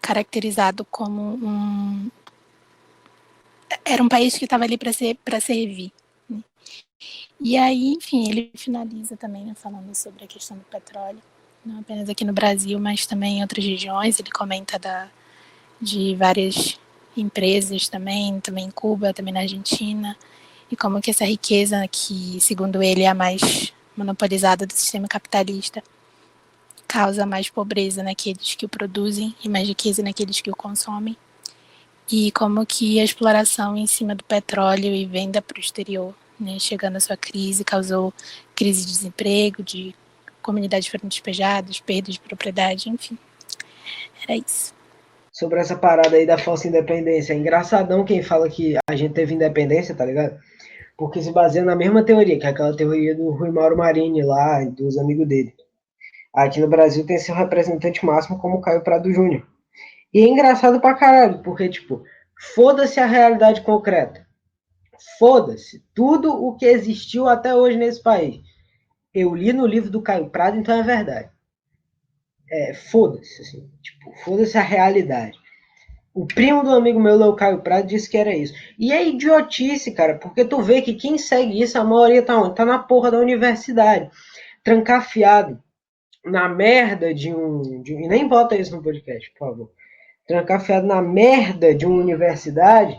caracterizado como era um país que estava ali para servir. Né? E aí, enfim, ele finaliza também, né, falando sobre a questão do petróleo, não apenas aqui no Brasil, mas também em outras regiões. Ele comenta de várias empresas também em Cuba, também na Argentina, e como que essa riqueza, que segundo ele é a mais monopolizada do sistema capitalista, causa mais pobreza naqueles que o produzem e mais riqueza naqueles que o consomem, e como que a exploração em cima do petróleo e venda para o exterior, né, chegando à sua crise, causou crise de desemprego, de comunidades foram despejadas, perda de propriedade, enfim. Era isso. Sobre essa parada aí da falsa independência, é engraçadão quem fala que a gente teve independência, tá ligado? Porque se baseia na mesma teoria, que é aquela teoria do Rui Mauro Marini lá e dos amigos dele. Aqui no Brasil tem seu representante máximo como Caio Prado Júnior. E é engraçado pra caralho, porque, tipo, foda-se a realidade concreta. Foda-se tudo o que existiu até hoje nesse país. Eu li no livro do Caio Prado, então é verdade. Foda-se, assim, tipo, foda-se a realidade. O primo do amigo meu, Leo Caio Prado, disse que era isso. E é idiotice, cara, porque tu vê que quem segue isso, a maioria tá onde? Tá na porra da universidade. Trancafiado na merda de um... E nem bota isso no podcast, por favor. Trancafiado na merda de uma universidade,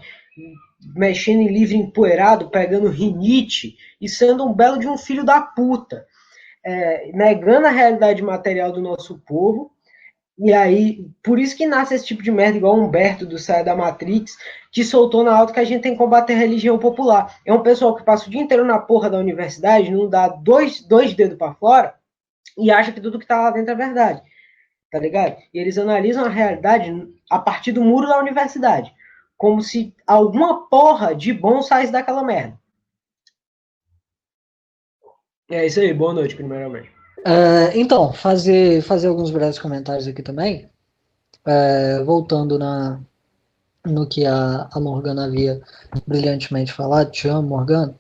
mexendo em livro empoeirado, pegando rinite e sendo um belo de um filho da puta. Negando a realidade material do nosso povo. E aí, por isso que nasce esse tipo de merda, igual o Humberto do Saia da Matrix, que soltou na alta que a gente tem que combater a religião popular. É um pessoal que passa o dia inteiro na porra da universidade, não dá dois dedos pra fora, e acha que tudo que tá lá dentro é verdade. Tá ligado? E eles analisam a realidade a partir do muro da universidade. Como se alguma porra de bom saísse daquela merda. É isso aí, boa noite, primeiramente. Então, fazer alguns breves comentários aqui também, voltando no que a Morgana havia brilhantemente falado, te amo, Morgana,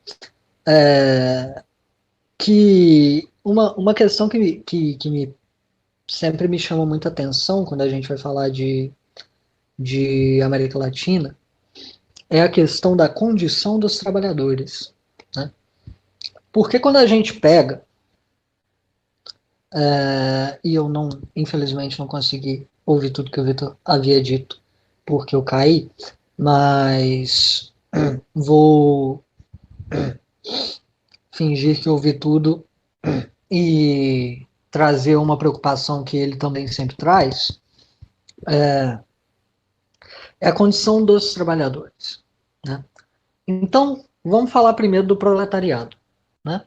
que uma questão que sempre me chama muita atenção quando a gente vai falar de América Latina é a questão da condição dos trabalhadores, né? Porque quando a gente pega e eu não, infelizmente, não consegui ouvir tudo que o Vitor havia dito, porque eu caí, mas vou fingir que ouvi tudo e trazer uma preocupação que ele também sempre traz, é a condição dos trabalhadores, né? Então, vamos falar primeiro do proletariado, né?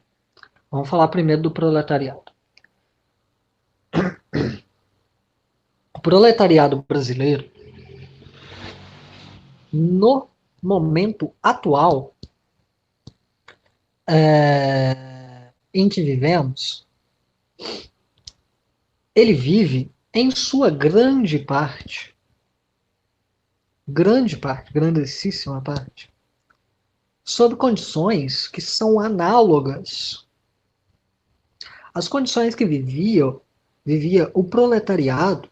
Vamos falar primeiro do proletariado. O proletariado brasileiro, no momento atual em que vivemos, ele vive, em sua grandíssima parte, sob condições que são análogas às condições que vivia o proletariado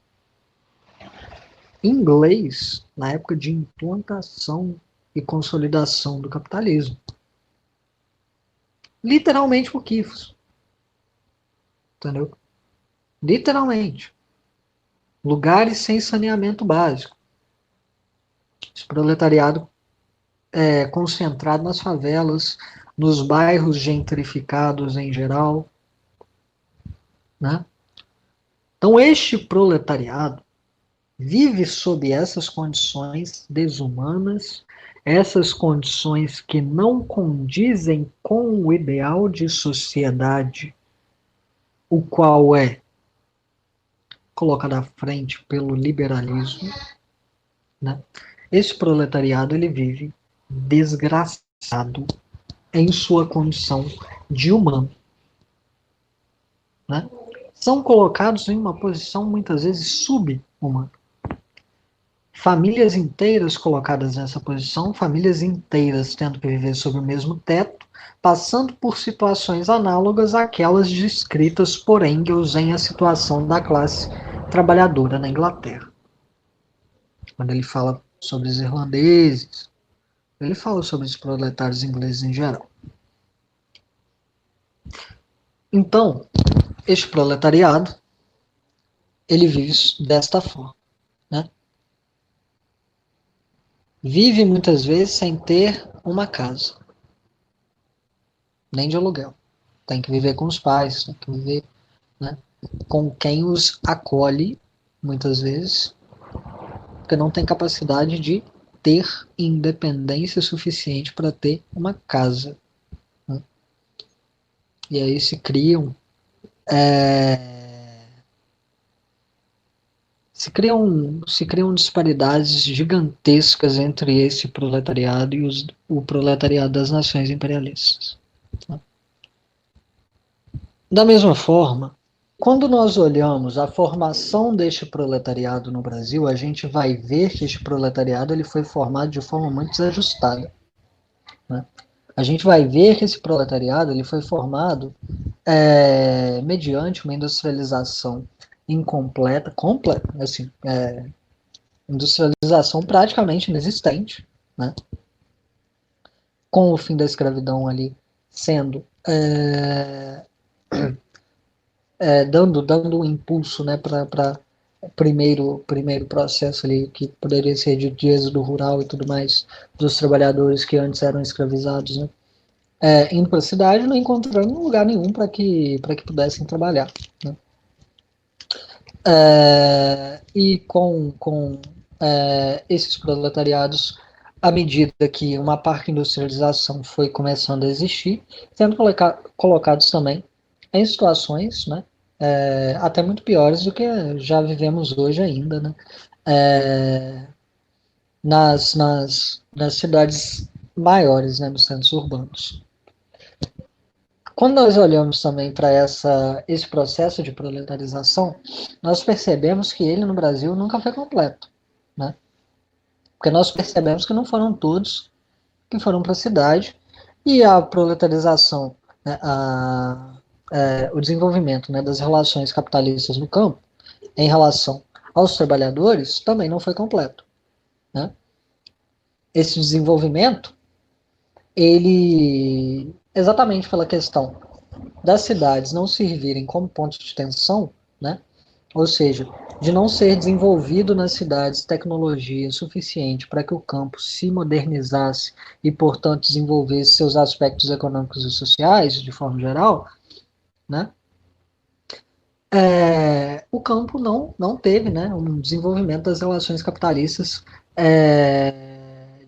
inglês na época de implantação e consolidação do capitalismo. Literalmente muquifos. Entendeu? Literalmente. Lugares sem saneamento básico. Esse proletariado concentrado nas favelas, nos bairros gentrificados em geral, né? Então, este proletariado vive sob essas condições desumanas, essas condições que não condizem com o ideal de sociedade, o qual é colocado à frente pelo liberalismo, né? Esse proletariado ele vive desgraçado em sua condição de humano, né? São colocados em uma posição muitas vezes sub-humana. Famílias inteiras colocadas nessa posição, famílias inteiras tendo que viver sob o mesmo teto, passando por situações análogas àquelas descritas por Engels em A Situação da Classe Trabalhadora na Inglaterra. Quando ele fala sobre os irlandeses, ele fala sobre os proletários ingleses em geral. Então, este proletariado, ele vive desta forma, né? vive muitas vezes sem ter uma casa, nem de aluguel. Tem que viver com os pais, tem que viver, né, com quem os acolhe, muitas vezes, porque não tem capacidade de ter independência suficiente para ter uma casa. Né? E aí se criam disparidades gigantescas entre esse proletariado e o proletariado das nações imperialistas. Tá? Da mesma forma, quando nós olhamos a formação deste proletariado no Brasil, a gente vai ver que este proletariado ele foi formado de forma muito desajustada. Né? A gente vai ver que esse proletariado ele foi formado mediante uma industrialização incompleta, assim, industrialização praticamente inexistente, né? Com o fim da escravidão ali sendo dando um impulso, né, para primeiro processo ali que poderia ser de êxodo rural e tudo mais dos trabalhadores que antes eram escravizados, né? Indo para a cidade, não encontrando lugar nenhum para que pudessem trabalhar. Né? E com esses proletariados, à medida que uma parte da industrialização foi começando a existir, sendo colocados também em situações, né, até muito piores do que já vivemos hoje ainda, né, nas cidades maiores, né, nos centros urbanos. Quando nós olhamos também para esse processo de proletarização, nós percebemos que ele no Brasil nunca foi completo, né? Porque nós percebemos que não foram todos que foram para a cidade, e a proletarização, né, o desenvolvimento, né, das relações capitalistas no campo, em relação aos trabalhadores, também não foi completo. Né? Esse desenvolvimento, ele, exatamente pela questão das cidades não servirem como ponto de tensão, né? Ou seja, de não ser desenvolvido nas cidades tecnologia suficiente para que o campo se modernizasse e, portanto, desenvolvesse seus aspectos econômicos e sociais, de forma geral, né? O campo não teve, né, um desenvolvimento das relações capitalistas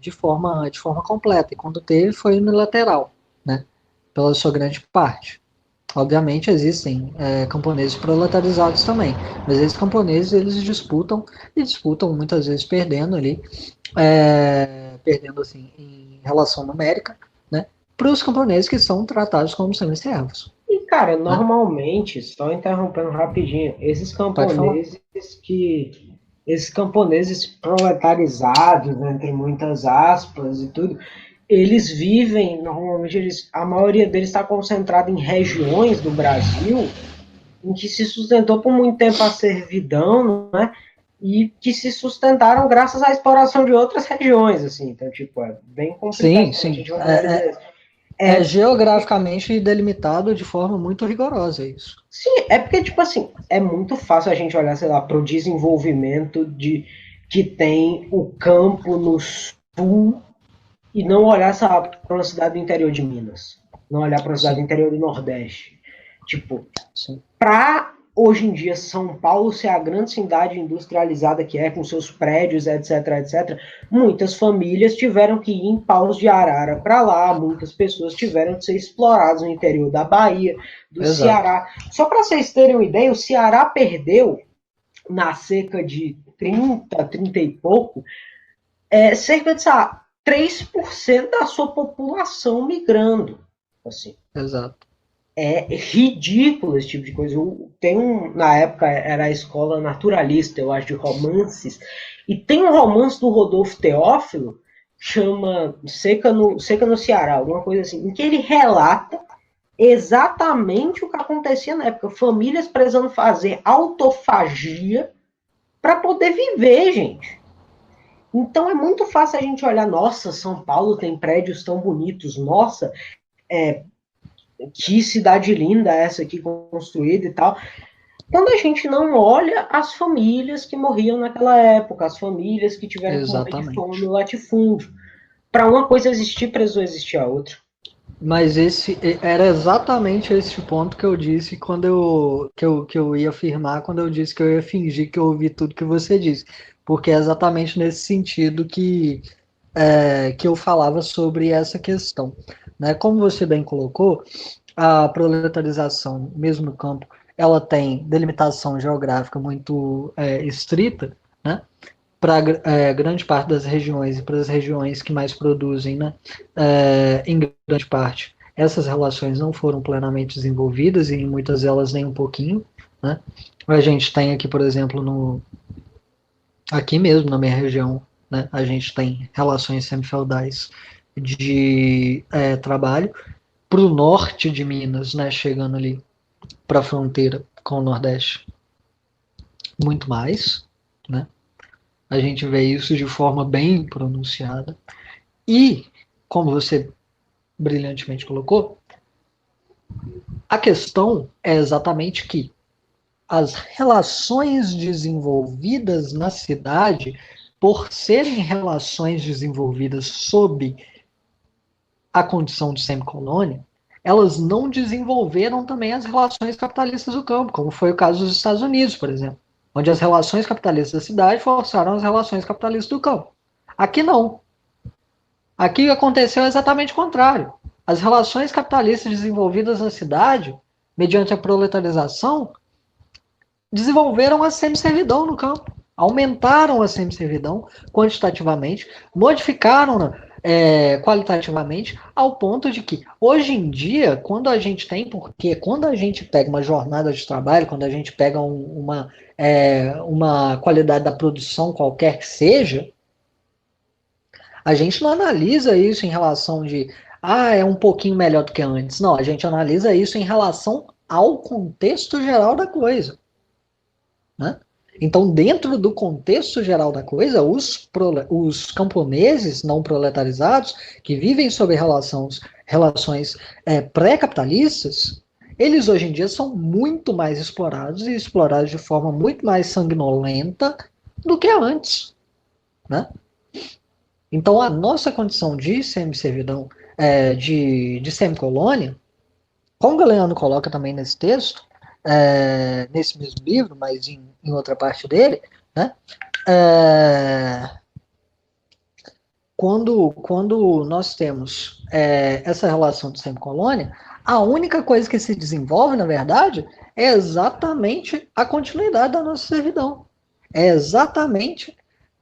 de forma completa, e quando teve foi unilateral, né, pela sua grande parte. Obviamente existem camponeses proletarizados também, mas esses camponeses eles disputam muitas vezes perdendo ali, perdendo assim em relação numérica, né, para os camponeses que são tratados como semi-servos. E cara, normalmente, só interrompendo rapidinho, esses camponeses proletarizados, entre muitas aspas e tudo, eles vivem, normalmente, a maioria deles está concentrada em regiões do Brasil em que se sustentou por muito tempo a servidão, né? E que se sustentaram graças à exploração de outras regiões, assim. Então, tipo, é bem complicado. Sim. Geograficamente delimitado de forma muito rigorosa isso. Sim, é porque, tipo assim, é muito fácil a gente olhar, sei lá, para o desenvolvimento que tem o campo no sul e não olhar, sabe, para uma cidade do interior de Minas. Não olhar para uma cidade do interior do Nordeste. Tipo, para hoje em dia São Paulo ser a grande cidade industrializada que é, com seus prédios, etc., muitas famílias tiveram que ir em Paus de Arara para lá, muitas pessoas tiveram que ser exploradas no interior da Bahia, do Ceará. Só para vocês terem uma ideia, o Ceará perdeu, na cerca de 30 e pouco, cerca de 3% da sua população migrando. Assim. Exato. É ridículo esse tipo de coisa. Na época era a escola naturalista, eu acho, de romances, e tem um romance do Rodolfo Teófilo, chama Seca no Ceará, alguma coisa assim, em que ele relata exatamente o que acontecia na época. Famílias precisando fazer autofagia para poder viver, gente. Então é muito fácil a gente olhar, nossa, São Paulo tem prédios tão bonitos, nossa, que cidade linda essa aqui construída e tal. quando a gente não olha as famílias que morriam naquela época, as famílias que tiveram que morrer de fome no latifúndio. Para uma coisa existir, precisou existir a outra. Mas esse era exatamente esse ponto que eu disse que eu ia afirmar quando eu disse que eu ia fingir que eu ouvi tudo que você disse. Porque é exatamente nesse sentido que eu falava sobre essa questão. Né? Como você bem colocou, a proletarização, mesmo no campo, ela tem delimitação geográfica muito estrita, né? Para grande parte das regiões e para as regiões que mais produzem, né? Em grande parte, essas relações não foram plenamente desenvolvidas e em muitas delas nem um pouquinho, né? A gente tem aqui, por exemplo, aqui mesmo na minha região, né? A gente tem relações semifeudais de trabalho para o norte de Minas, né? Chegando ali para a fronteira com o Nordeste, muito mais, né? A gente vê isso de forma bem pronunciada. E, como você brilhantemente colocou, a questão é exatamente que as relações desenvolvidas na cidade, por serem relações desenvolvidas sob a condição de semicolônia, elas não desenvolveram também as relações capitalistas do campo, como foi o caso dos Estados Unidos, por exemplo, onde as relações capitalistas da cidade forçaram as relações capitalistas do campo. Aqui não. Aqui aconteceu exatamente o contrário. As relações capitalistas desenvolvidas na cidade, mediante a proletarização, desenvolveram a semi-servidão no campo, aumentaram a semi-servidão quantitativamente, modificaram qualitativamente, ao ponto de que, hoje em dia, quando a gente pega uma jornada de trabalho, quando a gente pega uma qualidade da produção qualquer que seja, a gente não analisa isso em relação de, é um pouquinho melhor do que antes. Não, a gente analisa isso em relação ao contexto geral da coisa. Né? Então, dentro do contexto geral da coisa, os camponeses não proletarizados, que vivem sob relações pré-capitalistas, eles hoje em dia são muito mais explorados e explorados de forma muito mais sanguinolenta do que antes. Né? Então, a nossa condição de semi-servidão, de semicolônia, como o Galeano coloca também nesse texto, nesse mesmo livro, mas em outra parte dele, né? Quando nós temos essa relação de semicolônia, a única coisa que se desenvolve, na verdade, é exatamente a continuidade da nossa servidão. É exatamente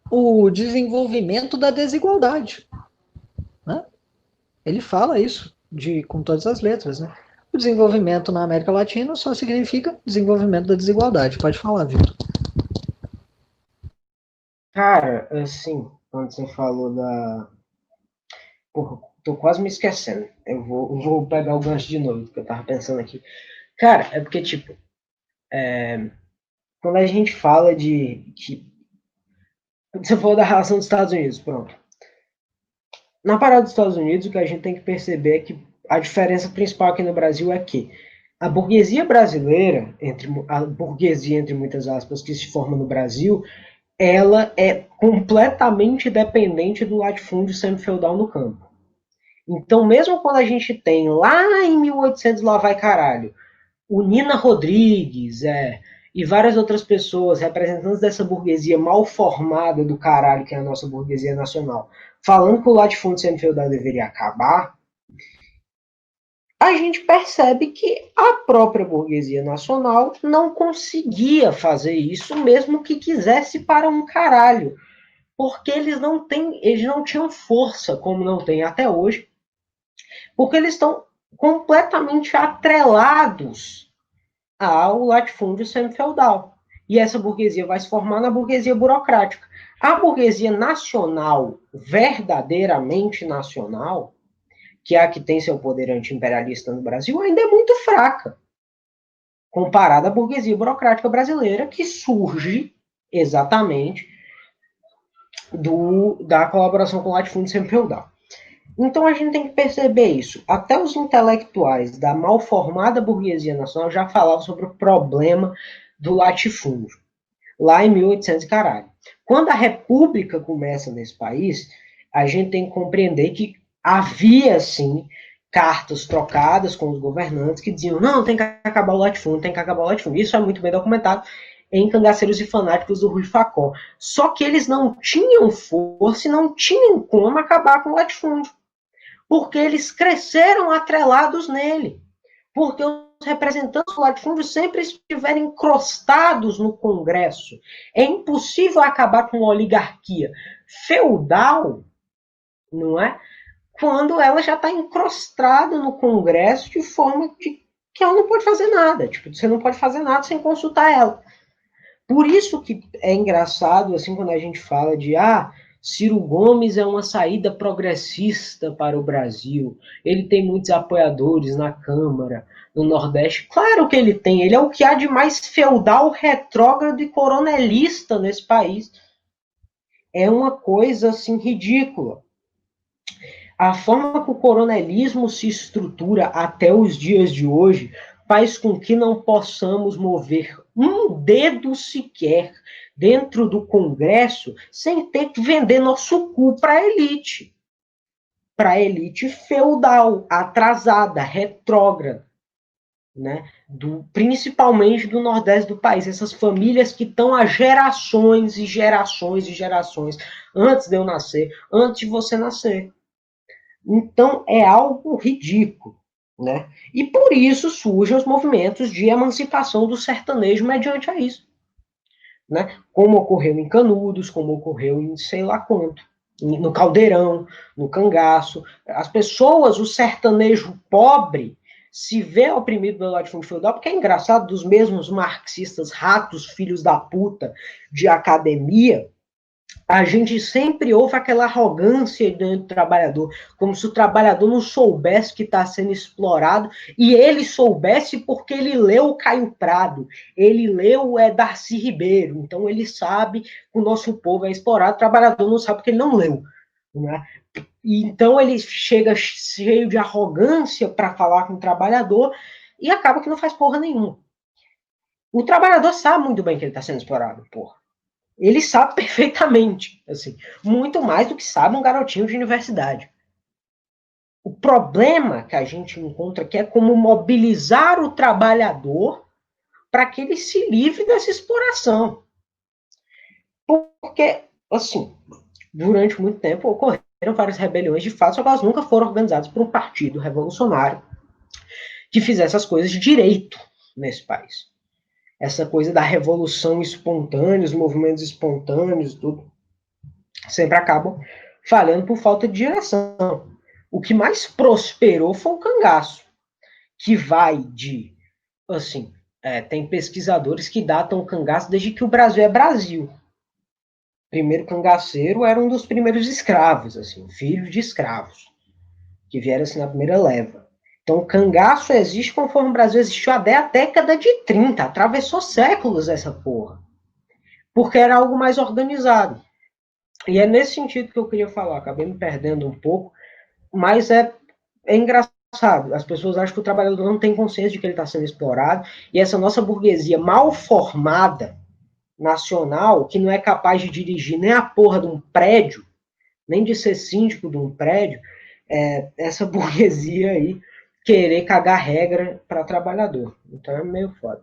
o desenvolvimento da desigualdade. Né? Ele fala isso com todas as letras, né? O desenvolvimento na América Latina só significa desenvolvimento da desigualdade. Pode falar, Vitor. Cara, assim, quando você falou da... Porra, tô quase me esquecendo. Eu vou pegar o gancho de novo, porque eu tava pensando aqui. Cara, é porque, tipo, quando a gente fala você falou da relação dos Estados Unidos, pronto. Na parada dos Estados Unidos, o que a gente tem que perceber é que a diferença principal aqui no Brasil é que a burguesia brasileira, a burguesia, entre muitas aspas, que se forma no Brasil, ela é completamente dependente do latifúndio semifeudal no campo. Então, mesmo quando a gente tem lá em 1800 lá vai caralho, o Nina Rodrigues, e várias outras pessoas, representantes dessa burguesia mal formada do caralho, que é a nossa burguesia nacional, falando que o latifúndio semifeudal deveria acabar, a gente percebe que a própria burguesia nacional não conseguia fazer isso, mesmo que quisesse para um caralho. Porque eles não tinham força, como não tem até hoje, porque eles estão completamente atrelados ao latifúndio semifeudal. E essa burguesia vai se formar na burguesia burocrática. A burguesia nacional, verdadeiramente nacional, que é a que tem seu poder anti-imperialista no Brasil, ainda é muito fraca, comparada à burguesia burocrática brasileira, que surge exatamente da colaboração com o latifúndio semifeudal. Então a gente tem que perceber isso. Até os intelectuais da mal formada burguesia nacional já falavam sobre o problema do latifúndio, lá em 1800 e caralho. Quando a república começa nesse país, a gente tem que compreender que havia, sim, cartas trocadas com os governantes que diziam, não, tem que acabar o latifúndio, tem que acabar o latifúndio. Isso é muito bem documentado em Cangaceiros e Fanáticos do Rui Facó. Só que eles não tinham força e não tinham como acabar com o latifúndio, porque eles cresceram atrelados nele, porque os representantes do latifúndio sempre estiveram encrostados no Congresso. É impossível acabar com uma oligarquia feudal, não é? Quando ela já está encrostada no Congresso de forma que ela não pode fazer nada. Tipo, você não pode fazer nada sem consultar ela. Por isso que é engraçado, assim, quando a gente fala de Ciro Gomes é uma saída progressista para o Brasil, ele tem muitos apoiadores na Câmara, no Nordeste. Claro que ele tem, ele é o que há de mais feudal, retrógrado e coronelista nesse país. É uma coisa, assim, ridícula. A forma que o coronelismo se estrutura até os dias de hoje faz com que não possamos mover um dedo sequer dentro do Congresso sem ter que vender nosso cu para a elite feudal, atrasada, retrógrada, né? Principalmente do Nordeste do país, essas famílias que estão há gerações e gerações e gerações antes de eu nascer, antes de você nascer. Então, é algo ridículo, né? E por isso surgem os movimentos de emancipação do sertanejo mediante a isso, né? Como ocorreu em Canudos, como ocorreu em sei lá quanto, no Caldeirão, no Cangaço. As pessoas, o sertanejo pobre, se vê oprimido pelo latifúndio feudal, porque é engraçado, dos mesmos marxistas, ratos, filhos da puta, de academia, a gente sempre ouve aquela arrogância dentro do trabalhador, como se o trabalhador não soubesse que está sendo explorado, e ele soubesse porque ele leu o Caio Prado, ele leu Darcy Ribeiro, então ele sabe que o nosso povo é explorado, o trabalhador não sabe porque ele não leu, né? E então ele chega cheio de arrogância para falar com o trabalhador e acaba que não faz porra nenhuma. O trabalhador sabe muito bem que ele está sendo explorado, porra. Ele sabe perfeitamente, assim, muito mais do que sabe um garotinho de universidade. O problema que a gente encontra aqui é como mobilizar o trabalhador para que ele se livre dessa exploração. Porque, assim, durante muito tempo ocorreram várias rebeliões de fato, só que elas nunca foram organizadas por um partido revolucionário que fizesse as coisas de direito nesse país. Essa coisa da revolução espontânea, os movimentos espontâneos, tudo, sempre acabam falhando por falta de direção. O que mais prosperou foi o cangaço, que vai de, assim, tem pesquisadores que datam o cangaço desde que o Brasil é Brasil. O primeiro cangaceiro era um dos primeiros escravos, assim, filho de escravos, que vieram assim na primeira leva. Então, o cangaço existe conforme o Brasil existiu até a década de 30. Atravessou séculos essa porra. Porque era algo mais organizado. E é nesse sentido que eu queria falar. Acabei me perdendo um pouco. Mas é engraçado. As pessoas acham que o trabalhador não tem consciência de que ele está sendo explorado. E essa nossa burguesia mal formada, nacional, que não é capaz de dirigir nem a porra de um prédio, nem de ser síndico de um prédio, essa burguesia aí querer cagar regra para trabalhador. Então é meio foda.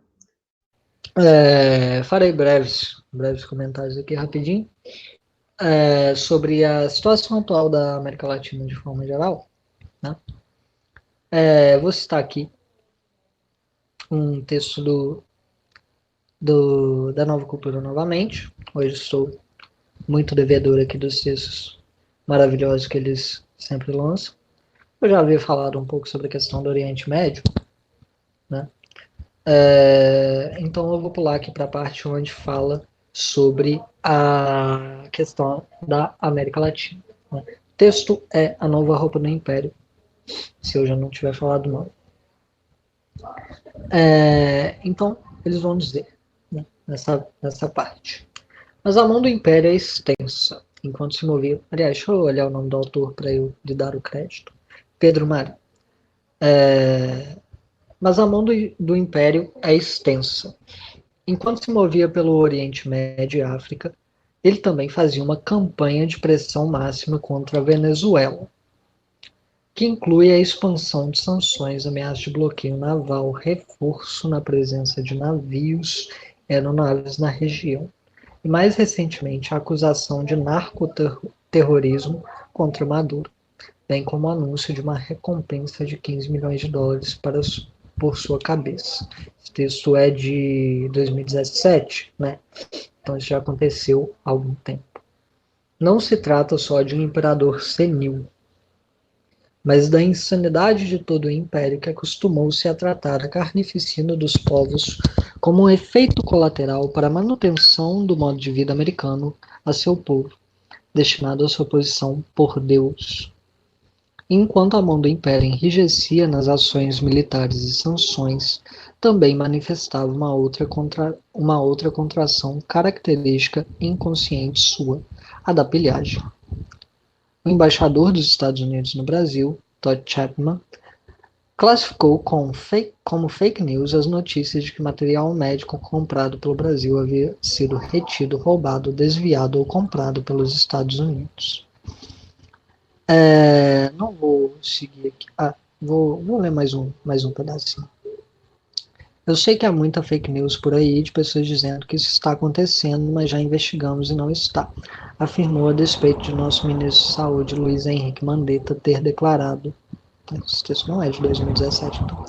Farei breves comentários aqui rapidinho sobre a situação atual da América Latina de forma geral, né? Vou citar aqui um texto da Nova Cultura novamente. Hoje estou muito devedor aqui dos textos maravilhosos que eles sempre lançam. Eu já havia falado um pouco sobre a questão do Oriente Médio, né? Então eu vou pular aqui para a parte onde fala sobre a questão da América Latina, né? O texto é A Nova Roupa do Império, se eu já não tiver falado mal. Então, eles vão dizer, né, nessa parte. Mas a mão do Império é extensa, enquanto se movia... Aliás, deixa eu olhar o nome do autor para eu lhe dar o crédito. Pedro Mário. Mas a mão do Império é extensa, Enquanto se movia pelo Oriente Médio e África, ele também fazia uma campanha de pressão máxima contra a Venezuela, que inclui a expansão de sanções, ameaça de bloqueio naval, reforço na presença de navios e aeronaves na região, e mais recentemente a acusação de narcoterrorismo contra Maduro, bem como o anúncio de uma recompensa de 15 milhões de dólares por sua cabeça. Esse texto é de 2017, né? Então isso já aconteceu há algum tempo. Não se trata só de um imperador senil, mas da insanidade de todo o império que acostumou-se a tratar a carnificina dos povos como um efeito colateral para a manutenção do modo de vida americano a seu povo, destinado à sua posição por Deus. Enquanto a mão do império enrijecia nas ações militares e sanções, também manifestava uma outra contração característica inconsciente sua, a da pilhagem. O embaixador dos Estados Unidos no Brasil, Todd Chapman, classificou como fake news as notícias de que material médico comprado pelo Brasil havia sido retido, roubado, desviado ou comprado pelos Estados Unidos. Não vou seguir aqui. Vou ler mais um pedacinho. Eu sei que há muita fake news por aí de pessoas dizendo que isso está acontecendo, mas já investigamos e não está, afirmou a despeito de nosso ministro de Saúde, Luiz Henrique Mandetta, ter declarado, esse texto não é de 2017, então,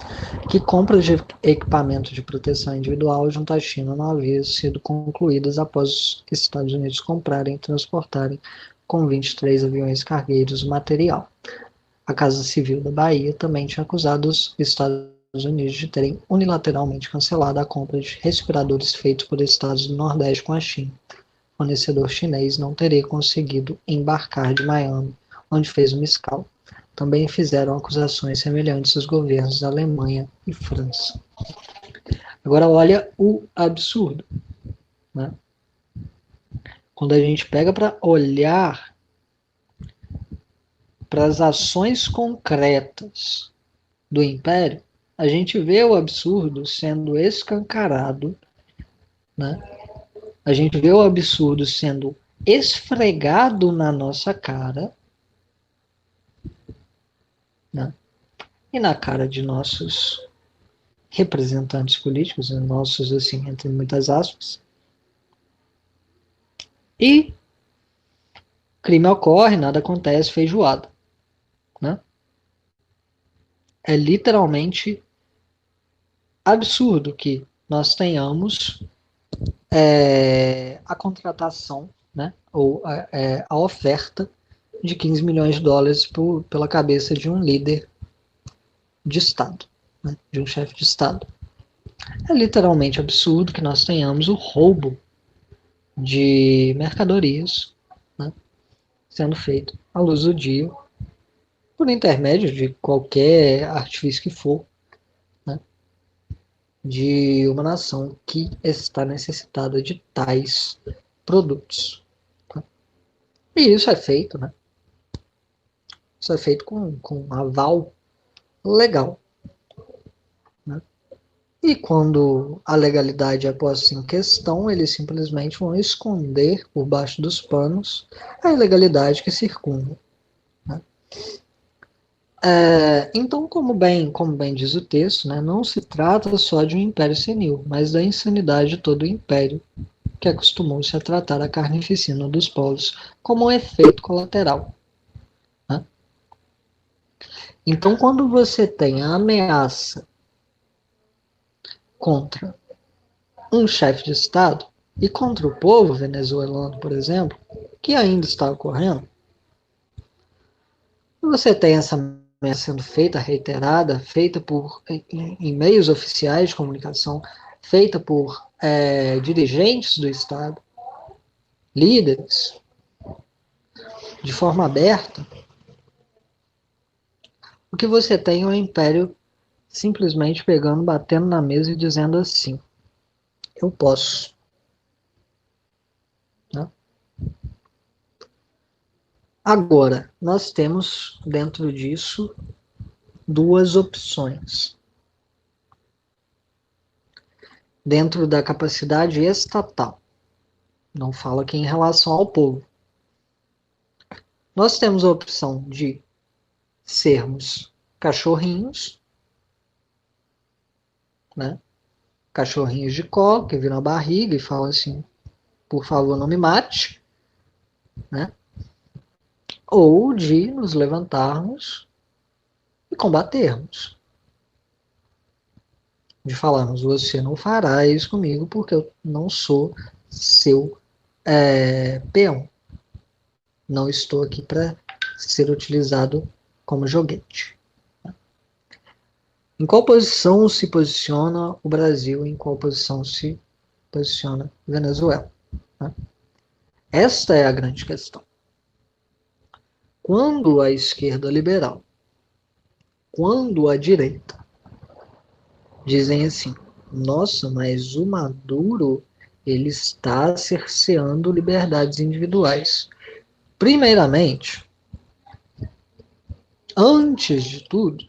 que compras de equipamentos de proteção individual junto à China não haviam sido concluídas após os Estados Unidos comprarem e transportarem com 23 aviões cargueiros material. A Casa Civil da Bahia também tinha acusado os Estados Unidos de terem unilateralmente cancelado a compra de respiradores feitos por estados do Nordeste com a China. O fornecedor chinês não teria conseguido embarcar de Miami, onde fez uma escala. Também fizeram acusações semelhantes aos governos da Alemanha e França. Agora olha o absurdo, né? Quando a gente pega para olhar para as ações concretas do Império, a gente vê o absurdo sendo escancarado, né? A gente vê o absurdo sendo esfregado na nossa cara, né? E na cara de nossos representantes políticos, nossos, assim, entre muitas aspas. E crime ocorre, nada acontece, feijoada, né? É literalmente absurdo que nós tenhamos a contratação, né, ou a oferta de 15 milhões de dólares pela cabeça de um líder de Estado, né, de um chefe de Estado. É literalmente absurdo que nós tenhamos o roubo de mercadorias, né, sendo feito à luz do dia, por intermédio de qualquer artifício que for, né, de uma nação que está necessitada de tais produtos. Tá? E isso é feito, né? Isso é feito com aval legal. Né? E quando a legalidade é posta em questão, eles simplesmente vão esconder por baixo dos panos a ilegalidade que circunda. Né? Então, como bem diz o texto, né, não se trata só de um império senil, mas da insanidade de todo o império que acostumou-se a tratar a carnificina dos povos como um efeito colateral. Né? Então, quando você tem a ameaça contra um chefe de Estado e contra o povo venezuelano, por exemplo, que ainda está ocorrendo, você tem essa ameaça sendo feita, reiterada, feita em meios oficiais de comunicação, feita por dirigentes do Estado, líderes, de forma aberta. O que você tem é o império simplesmente pegando, batendo na mesa e dizendo assim: eu posso. Né? Agora, nós temos dentro disso duas opções. dentro da capacidade estatal. Não falo aqui em relação ao povo. Nós temos a opção de sermos cachorrinhos, né? Cachorrinhos de colo, que viram a barriga e falam assim, por favor, não me mate, né? Ou de nos levantarmos e combatermos. De falarmos, você não fará isso comigo porque eu não sou seu peão. Não estou aqui para ser utilizado como joguete. Em qual posição se posiciona o Brasil? Em qual posição se posiciona a Venezuela? Esta é a grande questão. Quando a esquerda liberal, quando a direita dizem assim, nossa, mas o Maduro, ele está cerceando liberdades individuais. Primeiramente, antes de tudo,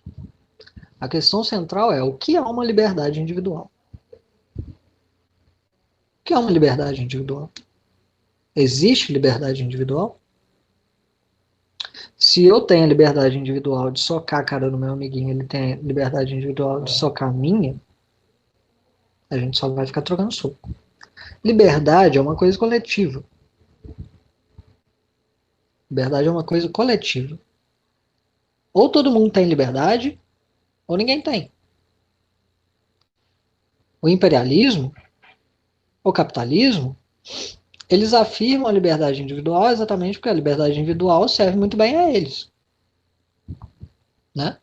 a questão central é o que é uma liberdade individual? O que é uma liberdade individual? Existe liberdade individual? Se eu tenho a liberdade individual de socar a cara do meu amiguinho, ele tem a liberdade individual de socar a minha, a gente só vai ficar trocando soco. Liberdade é uma coisa coletiva. Liberdade é uma coisa coletiva. Ou todo mundo tem liberdade, ou ninguém tem. O imperialismo, o capitalismo, eles afirmam a liberdade individual exatamente porque a liberdade individual serve muito bem a eles. Né?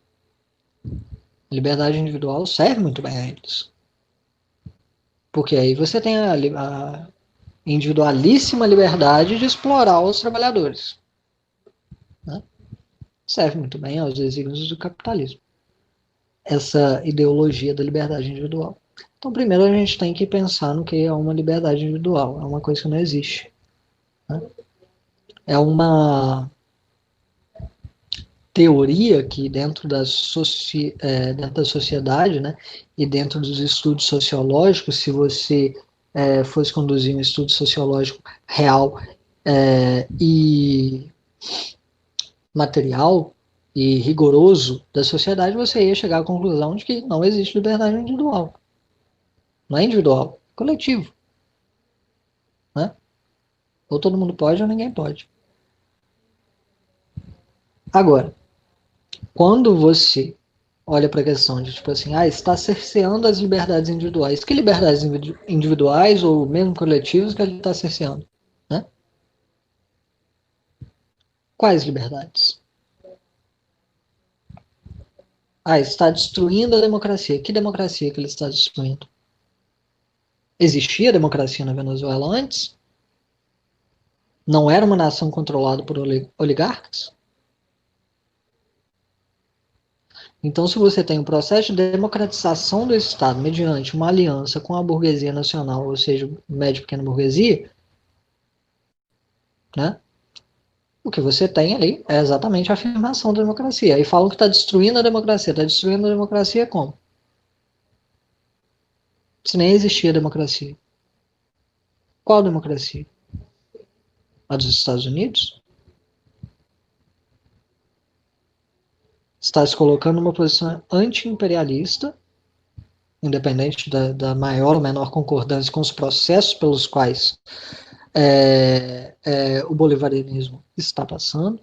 A liberdade individual serve muito bem a eles. Porque aí você tem a individualíssima liberdade de explorar os trabalhadores. Né? Serve muito bem aos desígnios do capitalismo. Essa ideologia da liberdade individual. Então, primeiro a gente tem que pensar no que é uma liberdade individual. É uma coisa que não existe. Né? É uma teoria que dentro da sociedade, né, e dentro dos estudos sociológicos, se você fosse conduzir um estudo sociológico real e material e rigoroso da sociedade, você ia chegar à conclusão de que não existe liberdade individual. Não é individual, é coletivo. Né? Ou todo mundo pode ou ninguém pode. Agora, quando você olha para a questão de, tipo assim, está cerceando as liberdades individuais. Que liberdades individuais ou mesmo coletivas que ele está cerceando? Né? Quais liberdades? Está destruindo a democracia. Que democracia que ele está destruindo? Existia democracia na Venezuela antes? Não era uma nação controlada por oligarcas? Então, se você tem um processo de democratização do Estado mediante uma aliança com a burguesia nacional, ou seja, média e pequena burguesia, né? O que você tem ali é exatamente a afirmação da democracia. Aí falam que está destruindo a democracia. Está destruindo a democracia como? Se nem existia democracia. Qual democracia? A dos Estados Unidos? Está se colocando numa posição anti-imperialista, independente da maior ou menor concordância com os processos pelos quais o bolivarianismo está passando,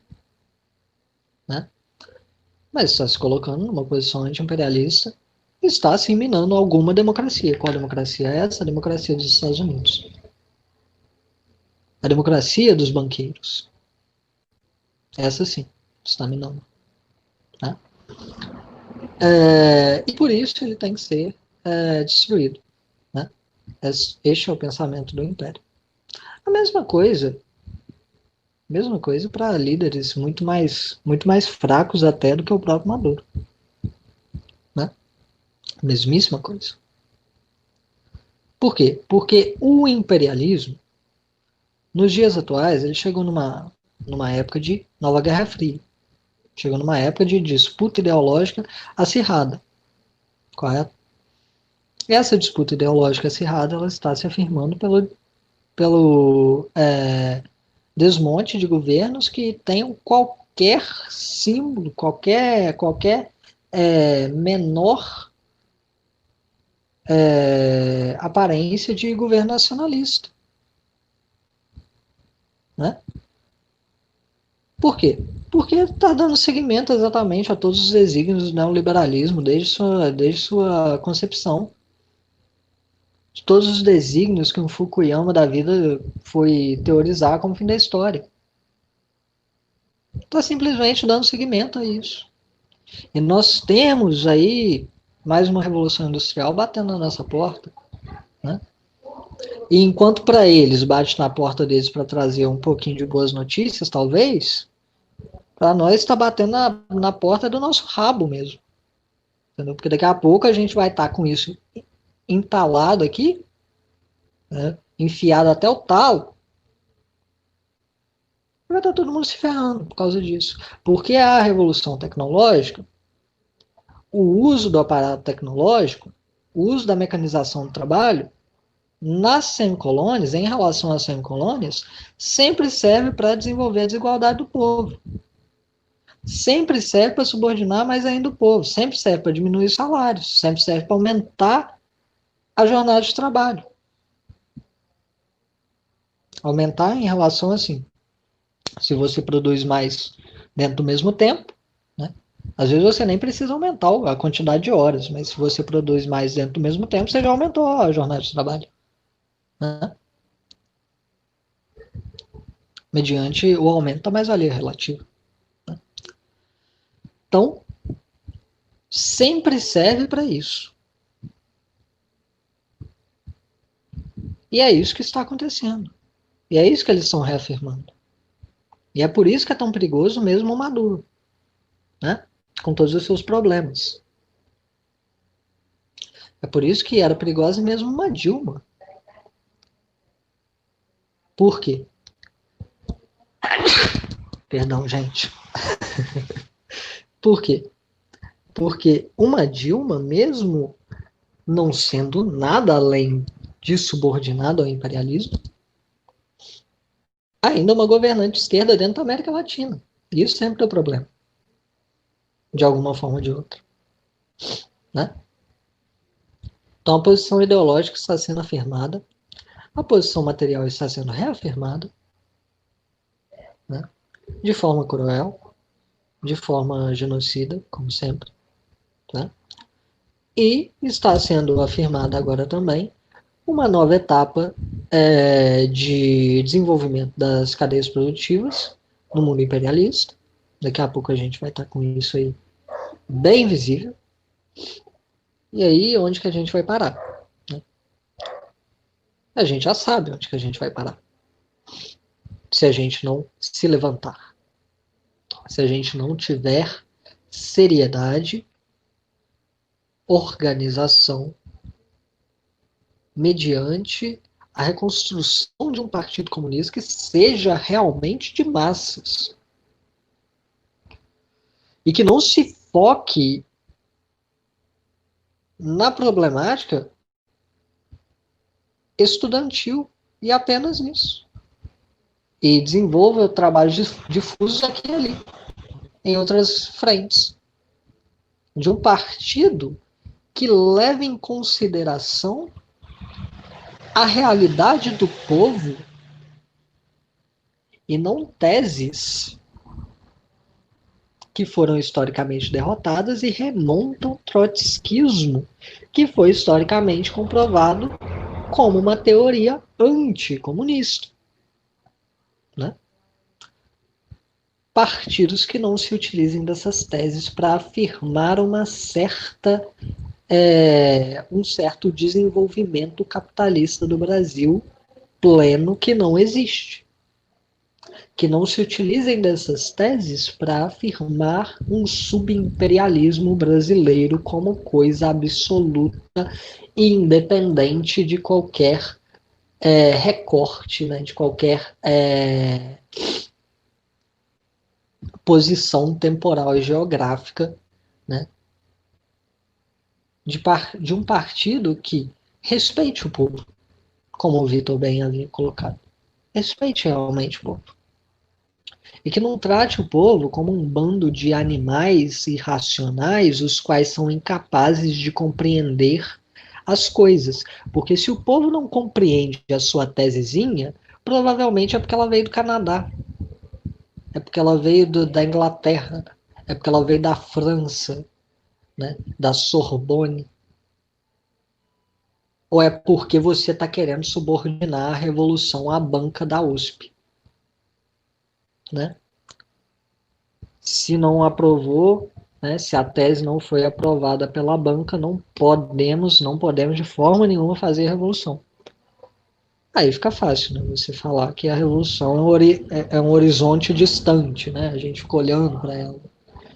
né? Mas está se colocando numa posição anti-imperialista e está se minando alguma democracia. Qual democracia é essa? A democracia dos Estados Unidos. A democracia dos banqueiros. Essa sim, está minando. Né? E por isso ele tem que ser destruído. Né? Este é o pensamento do Império. A mesma coisa para líderes muito mais fracos até do que o próprio Maduro. Né? Mesmíssima coisa. Por quê? Porque o imperialismo, nos dias atuais, ele chegou numa época de nova Guerra Fria. Chegou numa época de disputa ideológica acirrada. Correto? essa disputa ideológica acirrada, ela está se afirmando pelo desmonte de governos que tenham qualquer símbolo, qualquer menor aparência de governo nacionalista. Né? Por quê? Porque está dando seguimento exatamente a todos os desígnios do neoliberalismo desde sua concepção. De todos os desígnios que um Fukuyama da vida foi teorizar como fim da história. Está simplesmente dando seguimento a isso. E nós temos aí mais uma revolução industrial batendo na nossa porta. Né? E enquanto para eles bate na porta deles para trazer um pouquinho de boas notícias, talvez, para nós está batendo na porta do nosso rabo mesmo. Entendeu? Porque daqui a pouco a gente vai estar com isso entalado aqui, né? Enfiado até o talo. Vai estar todo mundo se ferrando por causa disso. Porque a revolução tecnológica, o uso do aparato tecnológico, o uso da mecanização do trabalho, nas semicolônias, em relação às semicolônias, sempre serve para desenvolver a desigualdade do povo. Sempre serve para subordinar mais ainda o povo. Sempre serve para diminuir os salários. Sempre serve para aumentar a jornada de trabalho. Aumentar em relação assim. Se você produz mais dentro do mesmo tempo, né? Às vezes você nem precisa aumentar a quantidade de horas, mas se você produz mais dentro do mesmo tempo, você já aumentou a jornada de trabalho. Né? Mediante o aumento da mais-valia relativa. Né? Então, sempre serve para isso. E é isso que está acontecendo. E é isso que eles estão reafirmando. E é por isso que é tão perigoso mesmo o Maduro, né? Com todos os seus problemas. É por isso que era perigosa mesmo uma Dilma. Por quê? Perdão, gente. Por quê? Porque uma Dilma, mesmo não sendo nada além de subordinada ao imperialismo, ainda é uma governante de esquerda dentro da América Latina. E isso sempre é o problema. De alguma forma ou de outra. Né? Então a posição ideológica está sendo afirmada, a posição material está sendo reafirmada, né? De forma cruel, de forma genocida, como sempre. Né? E está sendo afirmada agora também uma nova etapa de desenvolvimento das cadeias produtivas no mundo imperialista. Daqui a pouco a gente vai estar com isso aí bem visível. E aí, onde que a gente vai parar? Né? A gente já sabe onde que a gente vai parar. Se a gente não se levantar. Se a gente não tiver seriedade, organização, mediante a reconstrução de um partido comunista que seja realmente de massas. E que não se foque na problemática estudantil e apenas nisso. E desenvolva trabalhos difusos aqui e ali, em outras frentes. De um partido que leve em consideração a realidade do povo e não teses que foram historicamente derrotadas e remontam ao trotskismo, que foi historicamente comprovado como uma teoria anticomunista. Né? Partidos que não se utilizem dessas teses para afirmar um certo desenvolvimento capitalista do Brasil pleno que não existe. Que não se utilizem dessas teses para afirmar um subimperialismo brasileiro como coisa absoluta e independente de qualquer recorte, né, de qualquer posição temporal e geográfica, né, de um partido que respeite o povo, como o Vitor bem havia colocado. Respeite realmente o povo. E que não trate o povo como um bando de animais irracionais, os quais são incapazes de compreender as coisas. Porque se o povo não compreende a sua tesezinha, provavelmente é porque ela veio do Canadá, é porque ela veio da Inglaterra, é porque ela veio da França, né, da Sorbonne. Ou é porque você está querendo subordinar a revolução à banca da USP, né? Se não aprovou, né, se a tese não foi aprovada pela banca, não podemos de forma nenhuma fazer revolução. Aí fica fácil, né, você falar que a revolução é um horizonte distante, né? A gente fica olhando para ela.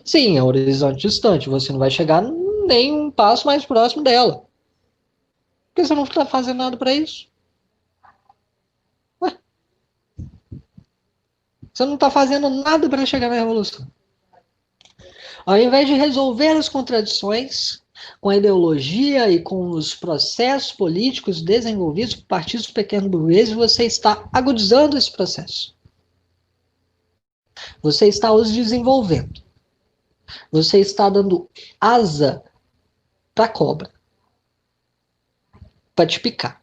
Sim, é um horizonte distante, você não vai chegar nem um passo mais próximo dela. Porque você não está fazendo nada para isso. Ué? Você não está fazendo nada para chegar na revolução. Ao invés de resolver as contradições com a ideologia e com os processos políticos desenvolvidos por partidos pequenos burgueses, você está agudizando esse processo. Você está os desenvolvendo. Você está dando asa para a cobra, para te picar.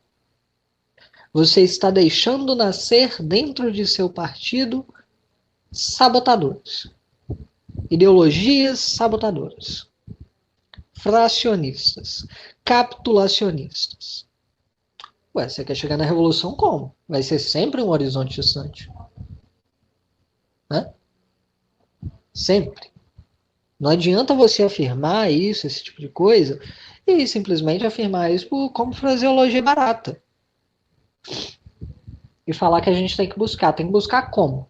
Você está deixando nascer dentro de seu partido sabotadores, ideologias sabotadoras, fracionistas, capitulacionistas. Ué, você quer chegar na revolução como? Vai ser sempre um horizonte distante. Né? Sempre. Não adianta você afirmar isso, esse tipo de coisa, e simplesmente afirmar isso como fraseologia barata. E falar que a gente tem que buscar. Tem que buscar como?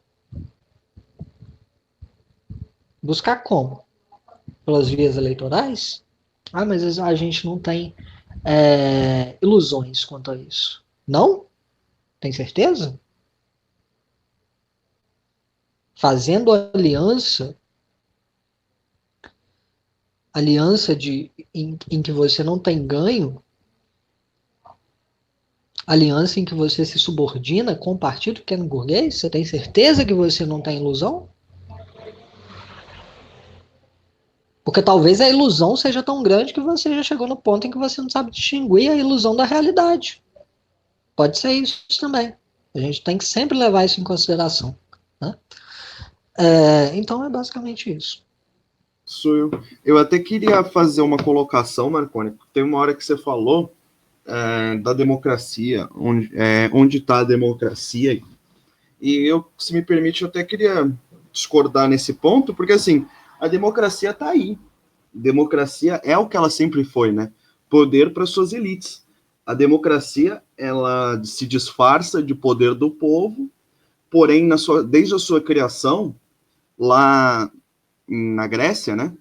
Buscar como? Pelas vias eleitorais? Ah, mas a gente não tem ilusões quanto a isso. Não? Tem certeza? Fazendo aliança em que você não tem ganho, aliança em que você se subordina com o partido pequeno burguês, você tem certeza que você não tem ilusão? Porque talvez a ilusão seja tão grande que você já chegou no ponto em que você não sabe distinguir a ilusão da realidade. Pode ser isso também. A gente tem que sempre levar isso em consideração. Né? Então é basicamente isso. Sou eu. Eu até queria fazer uma colocação, Marconi. Tem uma hora que você falou da democracia, onde está a democracia. E eu, se me permite, eu até queria discordar nesse ponto, porque assim, a democracia está aí. Democracia é o que ela sempre foi, né? Poder para suas elites. A democracia, ela se disfarça de poder do povo, porém, desde a sua criação, lá na Grécia, né?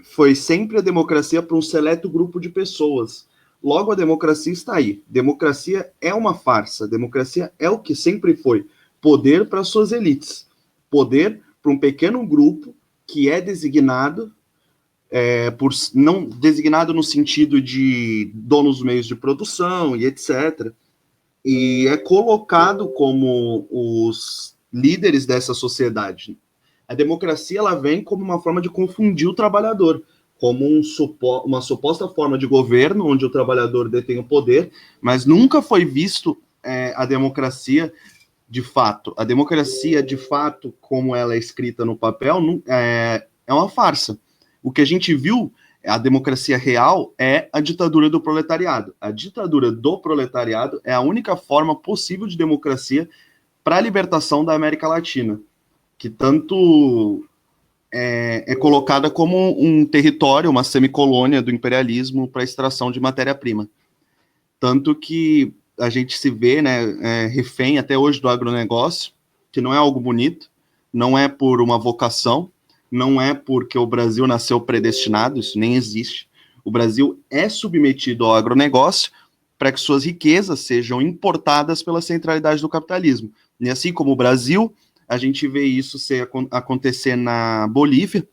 Foi sempre a democracia para um seleto grupo de pessoas. Logo, a democracia está aí. Democracia é uma farsa. Democracia é o que sempre foi. Poder para suas elites. Poder para um pequeno grupo que é designado, não designado no sentido de donos dos meios de produção e etc. E é colocado como os líderes dessa sociedade. A democracia ela vem como uma forma de confundir o trabalhador, como uma suposta forma de governo, onde o trabalhador detém o poder, mas nunca foi visto a democracia de fato. A democracia, de fato, como ela é escrita no papel, é uma farsa. O que a gente viu, a democracia real, é a ditadura do proletariado. A ditadura do proletariado é a única forma possível de democracia para a libertação da América Latina, que tanto é colocada como um território, uma semicolônia do imperialismo para extração de matéria-prima. Tanto que a gente se vê, né, refém até hoje do agronegócio, que não é algo bonito, não é por uma vocação, não é porque o Brasil nasceu predestinado, isso nem existe. O Brasil é submetido ao agronegócio para que suas riquezas sejam importadas pela centralidade do capitalismo. E assim como o Brasil, a gente vê isso acontecer na Bolívia,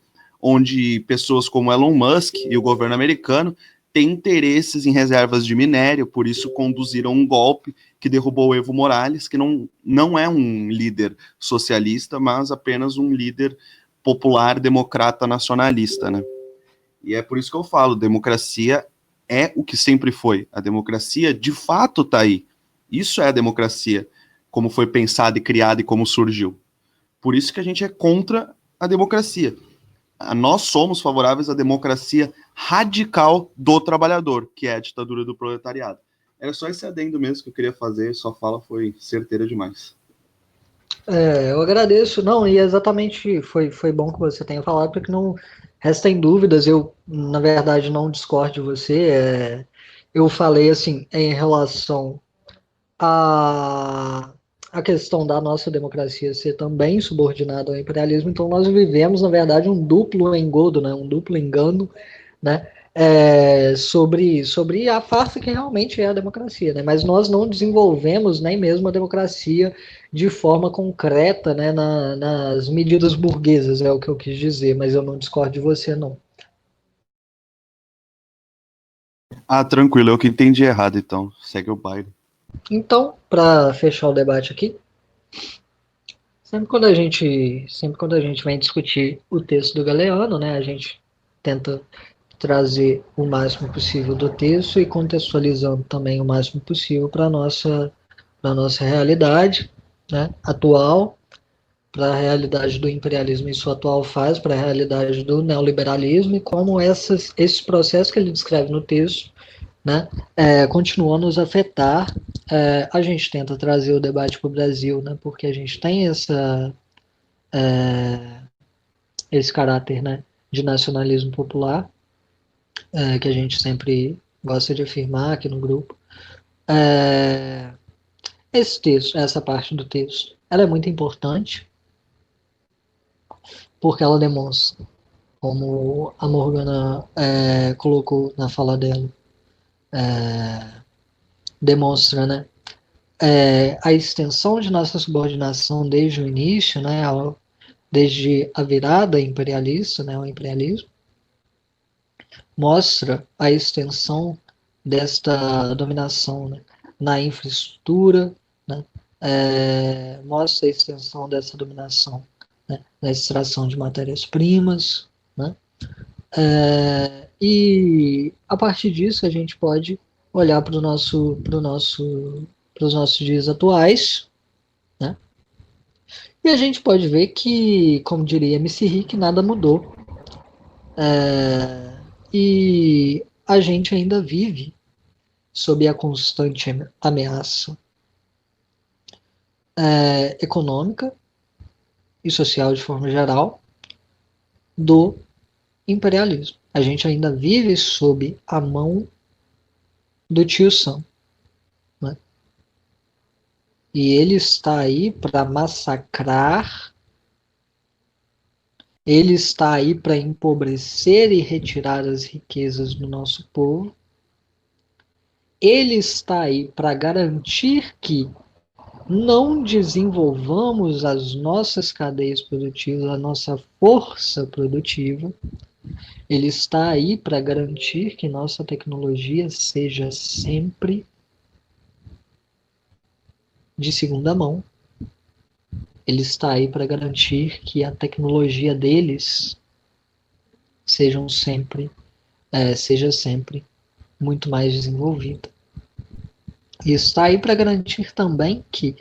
onde pessoas como Elon Musk e o governo americano têm interesses em reservas de minério, por isso conduziram um golpe que derrubou o Evo Morales, que não é um líder socialista, mas apenas um líder popular, democrata, nacionalista, né? E é por isso que eu falo, democracia é o que sempre foi. A democracia, de fato, está aí. Isso é a democracia, como foi pensada e criada e como surgiu. Por isso que a gente é contra a democracia. Nós somos favoráveis à democracia radical do trabalhador, que é a ditadura do proletariado. Era só esse adendo mesmo que eu queria fazer, sua fala foi certeira demais. Eu agradeço. Não, e exatamente foi bom que você tenha falado, porque não restem dúvidas. Eu, na verdade, não discordo de você. Eu falei assim, em relação a questão da nossa democracia ser também subordinada ao imperialismo, então nós vivemos, na verdade, um duplo engodo, né, um duplo engano, né, sobre a farsa que realmente é a democracia, né, mas nós não desenvolvemos nem mesmo a democracia de forma concreta, né, nas medidas burguesas, é o que eu quis dizer, mas eu não discordo de você, não. Tranquilo, eu que entendi errado, então. Segue o baile. Então, para fechar o debate aqui, sempre quando a gente vem discutir o texto do Galeano, né, a gente tenta trazer o máximo possível do texto e contextualizando também o máximo possível para a nossa realidade, né, atual, para a realidade do imperialismo em sua atual fase, para a realidade do neoliberalismo e como esses processos que ele descreve no texto, né, continuam a nos afetar. A gente tenta trazer o debate para o Brasil, né, porque a gente tem esse caráter, né, de nacionalismo popular, que a gente sempre gosta de afirmar aqui no grupo. Esse texto, essa parte do texto, ela é muito importante, porque ela demonstra, como a Morgana colocou na fala dela, demonstra, né, a extensão de nossa subordinação desde o início, né, desde a virada imperialista, né, o imperialismo, mostra a extensão desta dominação, né, na infraestrutura, né, mostra a extensão dessa dominação, né, na extração de matérias-primas, né, e a partir disso a gente pode olhar para os nossos dias atuais, né, e a gente pode ver que, como diria MC Rick, nada mudou. E a gente ainda vive sob a constante ameaça econômica e social de forma geral do imperialismo. A gente ainda vive sob a mão do tio Sam, né? E ele está aí para massacrar, ele está aí para empobrecer e retirar as riquezas do nosso povo. Ele está aí para garantir que não desenvolvamos as nossas cadeias produtivas, a nossa força produtiva. Ele está aí para garantir que nossa tecnologia seja sempre de segunda mão. Ele está aí para garantir que a tecnologia deles seja sempre muito mais desenvolvida. E está aí para garantir também que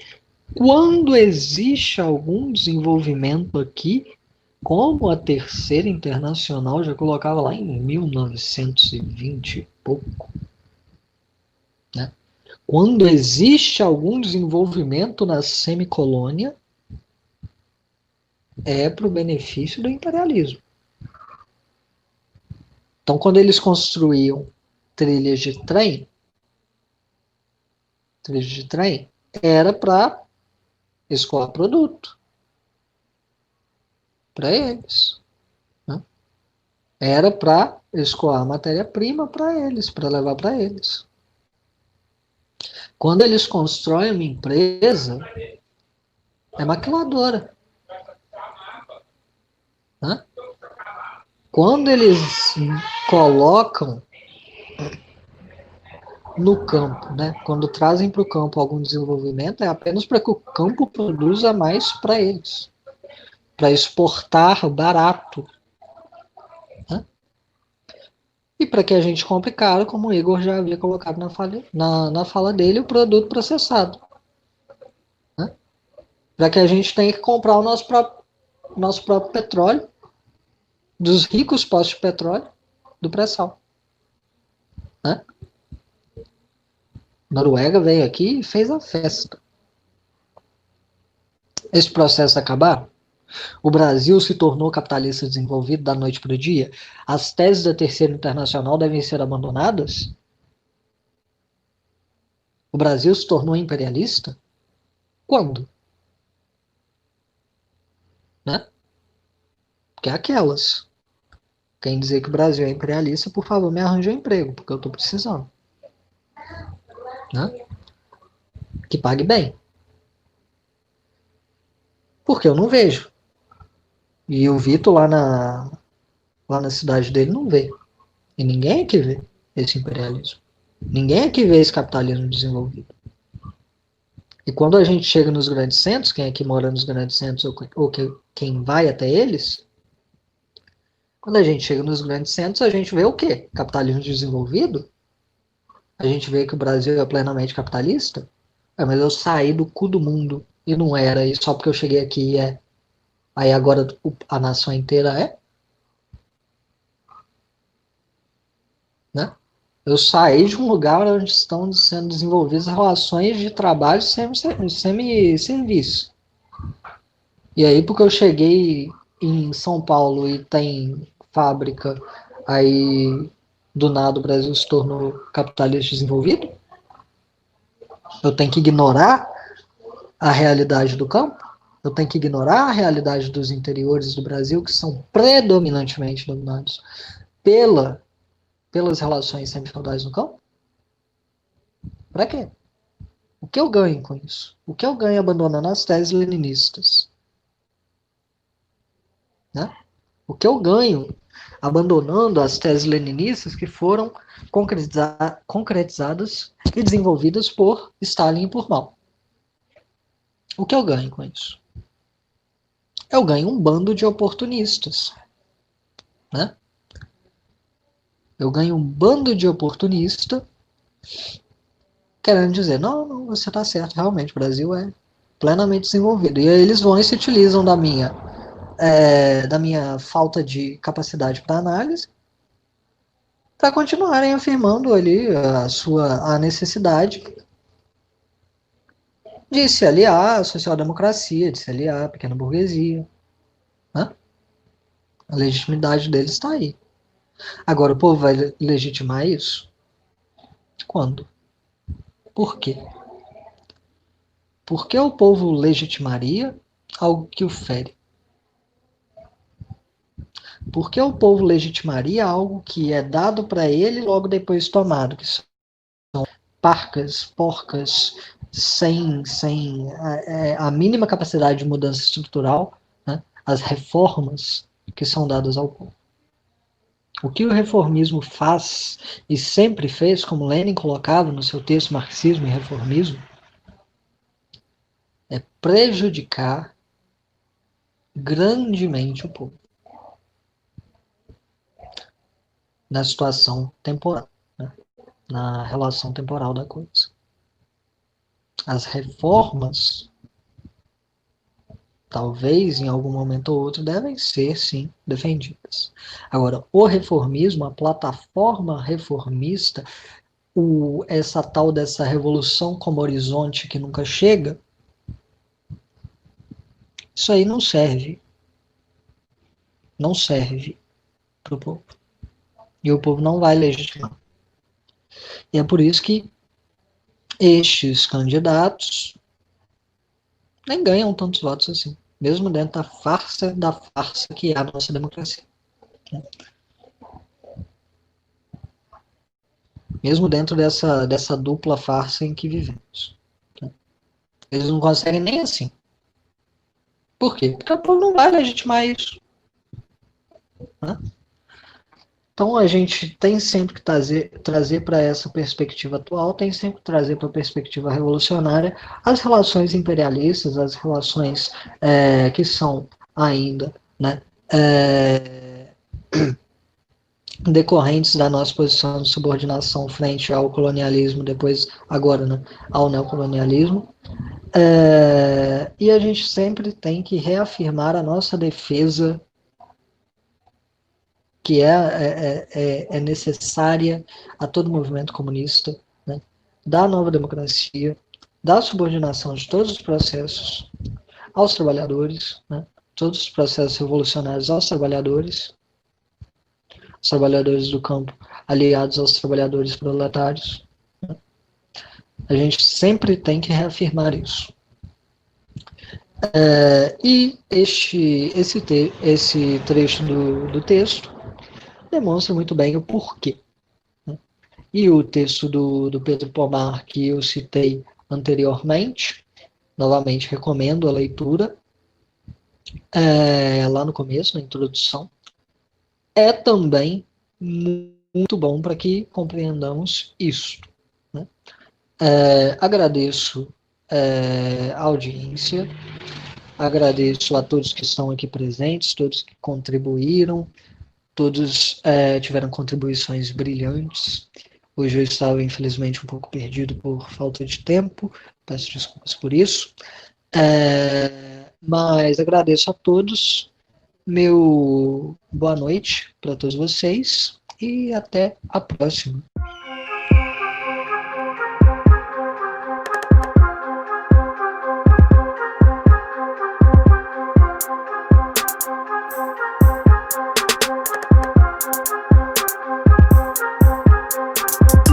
quando existe algum desenvolvimento aqui, como a Terceira Internacional já colocava lá em 1920 e pouco, né? Quando existe algum desenvolvimento na semicolônia, é para o benefício do imperialismo. Então, quando eles construíam trilhas de trem, era para escoar produto para eles, né? Era para escoar matéria-prima para eles, para levar para eles. Quando eles constroem uma empresa, é maquiladora, né? quando eles colocam no campo, né? Quando trazem para o campo algum desenvolvimento, é apenas para que o campo produza mais para eles, para exportar barato, né? E para que a gente compre caro, como o Igor já havia colocado na fala dele, o produto processado, né? Para que a gente tenha que comprar o nosso próprio petróleo, dos ricos postos de petróleo, do pré-sal, né? Noruega veio aqui e fez a festa. Esse processo acabar, o Brasil se tornou capitalista desenvolvido da noite para o dia, as teses da Terceira Internacional devem ser abandonadas, o Brasil se tornou imperialista? Quando? Né? Porque é aquelas. Quem dizer que o Brasil é imperialista, por favor, me arranje um emprego, porque eu estou precisando. Né? Que pague bem. Porque eu não vejo. E o Vitor lá na cidade dele não vê. E ninguém aqui vê esse imperialismo. Ninguém aqui vê esse capitalismo desenvolvido. E quando a gente chega nos grandes centros, quem aqui mora nos grandes centros ou quem vai até eles, quando a gente chega nos grandes centros, a gente vê o quê? Capitalismo desenvolvido? A gente vê que o Brasil é plenamente capitalista? Mas eu saí do cu do mundo e não era, e só porque eu cheguei aqui é. Aí agora a nação inteira é? Né? Eu saí de um lugar onde estão sendo desenvolvidas relações de trabalho semi-serviço. E aí, porque eu cheguei em São Paulo e tem fábrica, aí do nada o Brasil se tornou capitalista desenvolvido? Eu tenho que ignorar a realidade do campo? Eu tenho que ignorar a realidade dos interiores do Brasil, que são predominantemente dominados pelas relações semi-feudais no campo? Para quê? O que eu ganho com isso? O que eu ganho abandonando as teses leninistas? Né? O que eu ganho abandonando as teses leninistas que foram concretizadas e desenvolvidas por Stalin e por Mao? O que eu ganho com isso? Eu ganho um bando de oportunistas. Né? Eu ganho um bando de oportunista querendo dizer, não, você está certo, realmente, o Brasil é plenamente desenvolvido. E aí eles vão e se utilizam da minha falta de capacidade para análise para continuarem afirmando ali a necessidade de se aliar à social-democracia, de se aliar à pequena burguesia. Né? A legitimidade deles está aí. Agora, o povo vai legitimar isso? Quando? Por quê? Por que o povo legitimaria algo que o fere? Por que o povo legitimaria algo que é dado para ele e logo depois tomado? Que são porcas, sem a mínima capacidade de mudança estrutural, né? As reformas que são dadas ao povo. O que o reformismo faz e sempre fez, como Lenin colocava no seu texto Marxismo e Reformismo, é prejudicar grandemente o povo na situação temporal, né? Na relação temporal da coisa. As reformas, talvez em algum momento ou outro, devem ser, sim, defendidas. Agora, o reformismo, a plataforma reformista, essa tal dessa revolução como horizonte que nunca chega, isso aí não serve. Não serve para o povo. E o povo não vai legitimar. E é por isso que estes candidatos nem ganham tantos votos assim, mesmo dentro da farsa que é a nossa democracia. Mesmo dentro dessa dupla farsa em que vivemos. Eles não conseguem nem assim. Por quê? Porque o povo não vai legitimar isso. Né? Então a gente tem sempre que trazer para essa perspectiva atual, tem sempre que trazer para a perspectiva revolucionária as relações imperialistas, as relações que são ainda, né, decorrentes da nossa posição de subordinação frente ao colonialismo, depois agora, né, ao neocolonialismo. E a gente sempre tem que reafirmar a nossa defesa, que é necessária a todo movimento comunista, né, da nova democracia, da subordinação de todos os processos aos trabalhadores, né, todos os processos revolucionários aos trabalhadores do campo aliados aos trabalhadores proletários, né. A gente sempre tem que reafirmar isso. E esse trecho do texto demonstra muito bem o porquê, né? E o texto do Pedro Pomar, que eu citei anteriormente, novamente recomendo a leitura, lá no começo, na introdução, é também muito bom para que compreendamos isso, né? Agradeço a audiência, agradeço a todos que estão aqui presentes, todos que contribuíram, todos tiveram contribuições brilhantes. Hoje eu estava, infelizmente, um pouco perdido por falta de tempo, peço desculpas por isso, mas agradeço a todos, meu boa noite para todos vocês e até a próxima.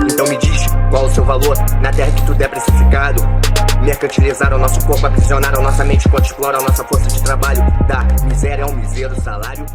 Então me diz, qual o seu valor na terra que tudo é precificado? Mercantilizaram nosso corpo, aprisionaram nossa mente enquanto exploram nossa força de trabalho. Da miséria ao miseiro salário.